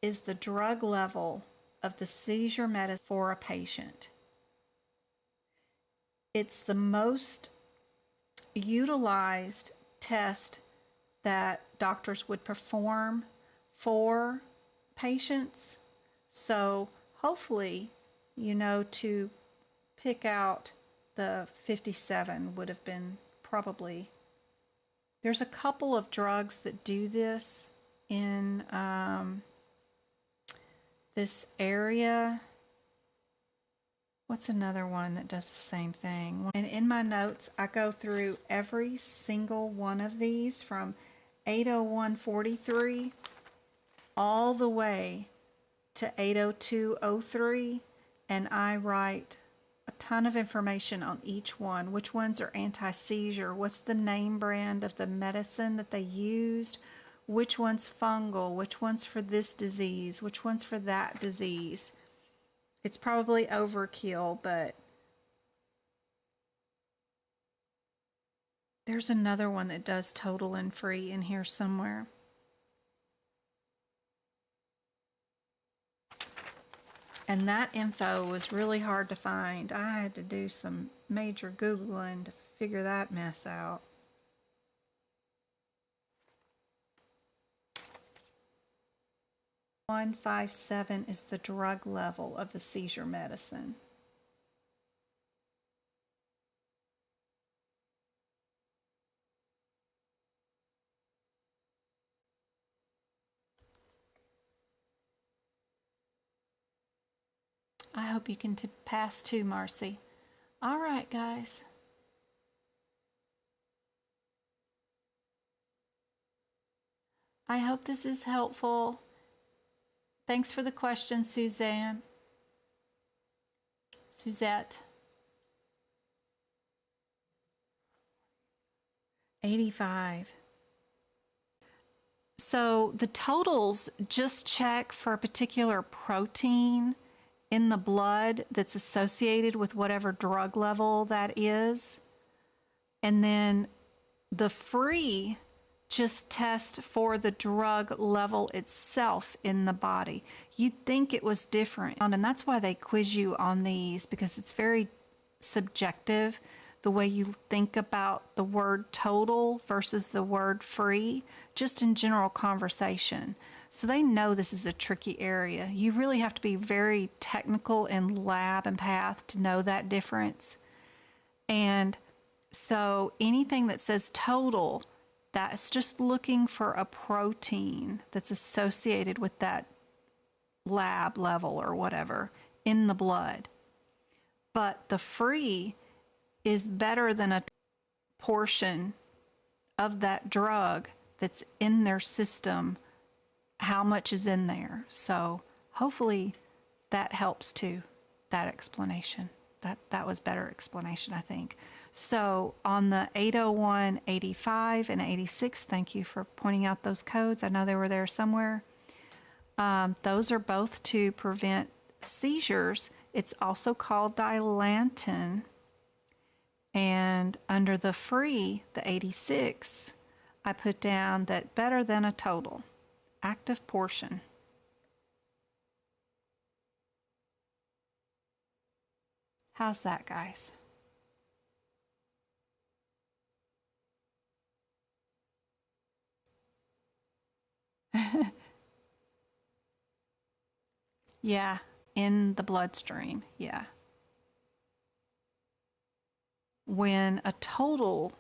is the drug level of the seizure medicine for a patient. It's the most utilized test that doctors would perform for patients. So hopefully, to pick out the 57 would have been probably. There's a couple of drugs that do this in this area. What's another one that does the same thing? And in my notes, I go through every single one of these from 801.43 all the way to 802.03, and I write a ton of information on each one. Which ones are anti-seizure? What's the name brand of the medicine that they used? Which one's fungal? Which one's for this disease? Which one's for that disease? It's probably overkill, but there's another one that does total and free in here somewhere. And that info was really hard to find. I had to do some major Googling to figure that mess out. .157 is the drug level of the seizure medicine. I hope you can pass too, Marcy. All right, guys. I hope this is helpful. Thanks for the question, Suzette. 85. So the totals just check for a particular protein in the blood that's associated with whatever drug level that is. And then the free just test for the drug level itself in the body. You'd think it was different. And that's why they quiz you on these, because it's very subjective, the way you think about the word total versus the word free, just in general conversation. So they know this is a tricky area. You really have to be very technical in lab and path to know that difference. And so anything that says total, that's just looking for a protein that's associated with that lab level or whatever in the blood. But the free is better than a portion of that drug that's in their system, how much is in there. So hopefully that helps too, that explanation. That was better explanation, I think. So on the 801, 85, and 86, thank you for pointing out those codes. I know they were there somewhere. Those are both to prevent seizures. It's also called Dilantin. And under the free, the 86, I put down that better than a total, active portion. How's that, guys? Yeah, in the bloodstream, yeah. When a total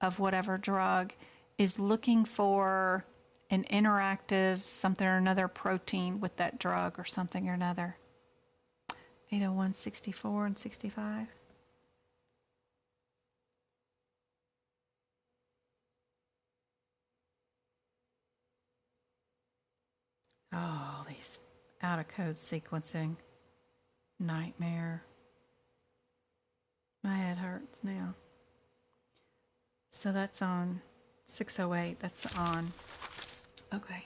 of whatever drug is looking for an interactive something or another protein with that drug or something or another. 801, 64, and 65. Oh, these out of code sequencing. Nightmare. My head hurts now. So that's on 608. That's on. Okay.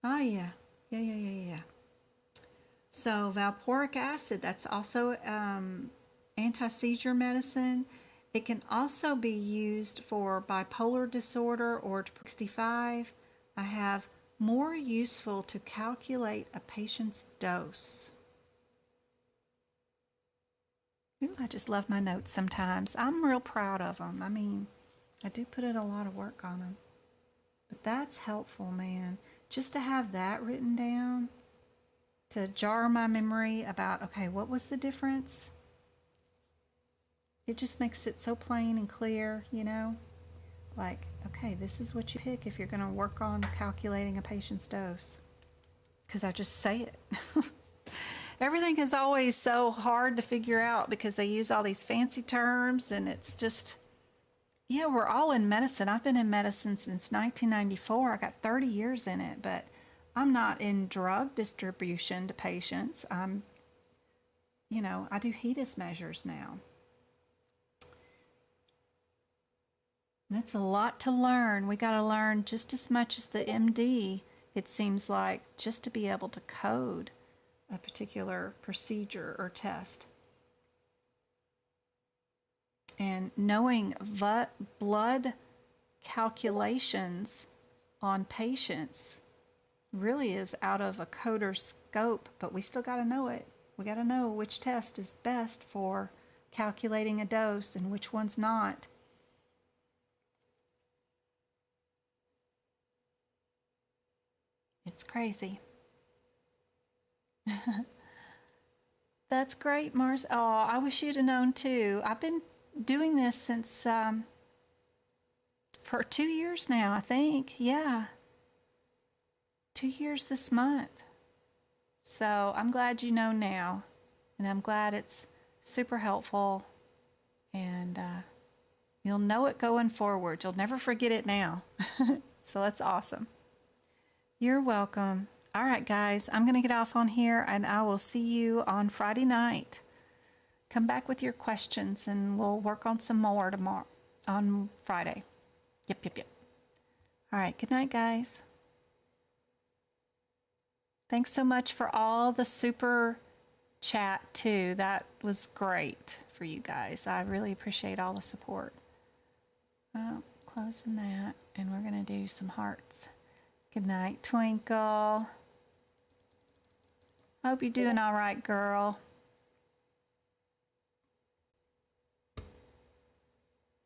Oh, yeah. Yeah. So valproic acid, that's also anti-seizure medicine. It can also be used for bipolar disorder or 65. I have More useful to calculate a patient's dose. Ooh, I just love my notes sometimes. I'm real proud of them. I mean, I do put in a lot of work on them. But that's helpful, man. Just to have that written down, to jar my memory about, okay, what was the difference? It just makes it so plain and clear, you know? Like, okay, this is what you pick if you're going to work on calculating a patient's dose. Because I just say it. Everything is always so hard to figure out because they use all these fancy terms, and it's just, yeah, we're all in medicine. I've been in medicine since 1994. I got 30 years in it, but I'm not in drug distribution to patients. I do HEDIS measures now. That's a lot to learn. We got to learn just as much as the MD, it seems like, just to be able to code a particular procedure or test. And knowing blood calculations on patients really is out of a coder's scope, but we still got to know it. We got to know which test is best for calculating a dose and which one's not. It's crazy. That's great, Mars. Oh, I wish you'd have known too. I've been doing this since for 2 years now, I think. Yeah. 2 years this month. So I'm glad you know now. And I'm glad it's super helpful. And you'll know it going forward. You'll never forget it now. So that's awesome. You're welcome. All right, guys, I'm going to get off on here, and I will see you on Friday night. Come back with your questions, and we'll work on some more tomorrow on Friday. Yep. All right, good night, guys. Thanks so much for all the super chat, too. That was great for you guys. I really appreciate all the support. Well, closing that, and we're going to do some hearts. Good night, Twinkle. Hope you're doing all right, girl.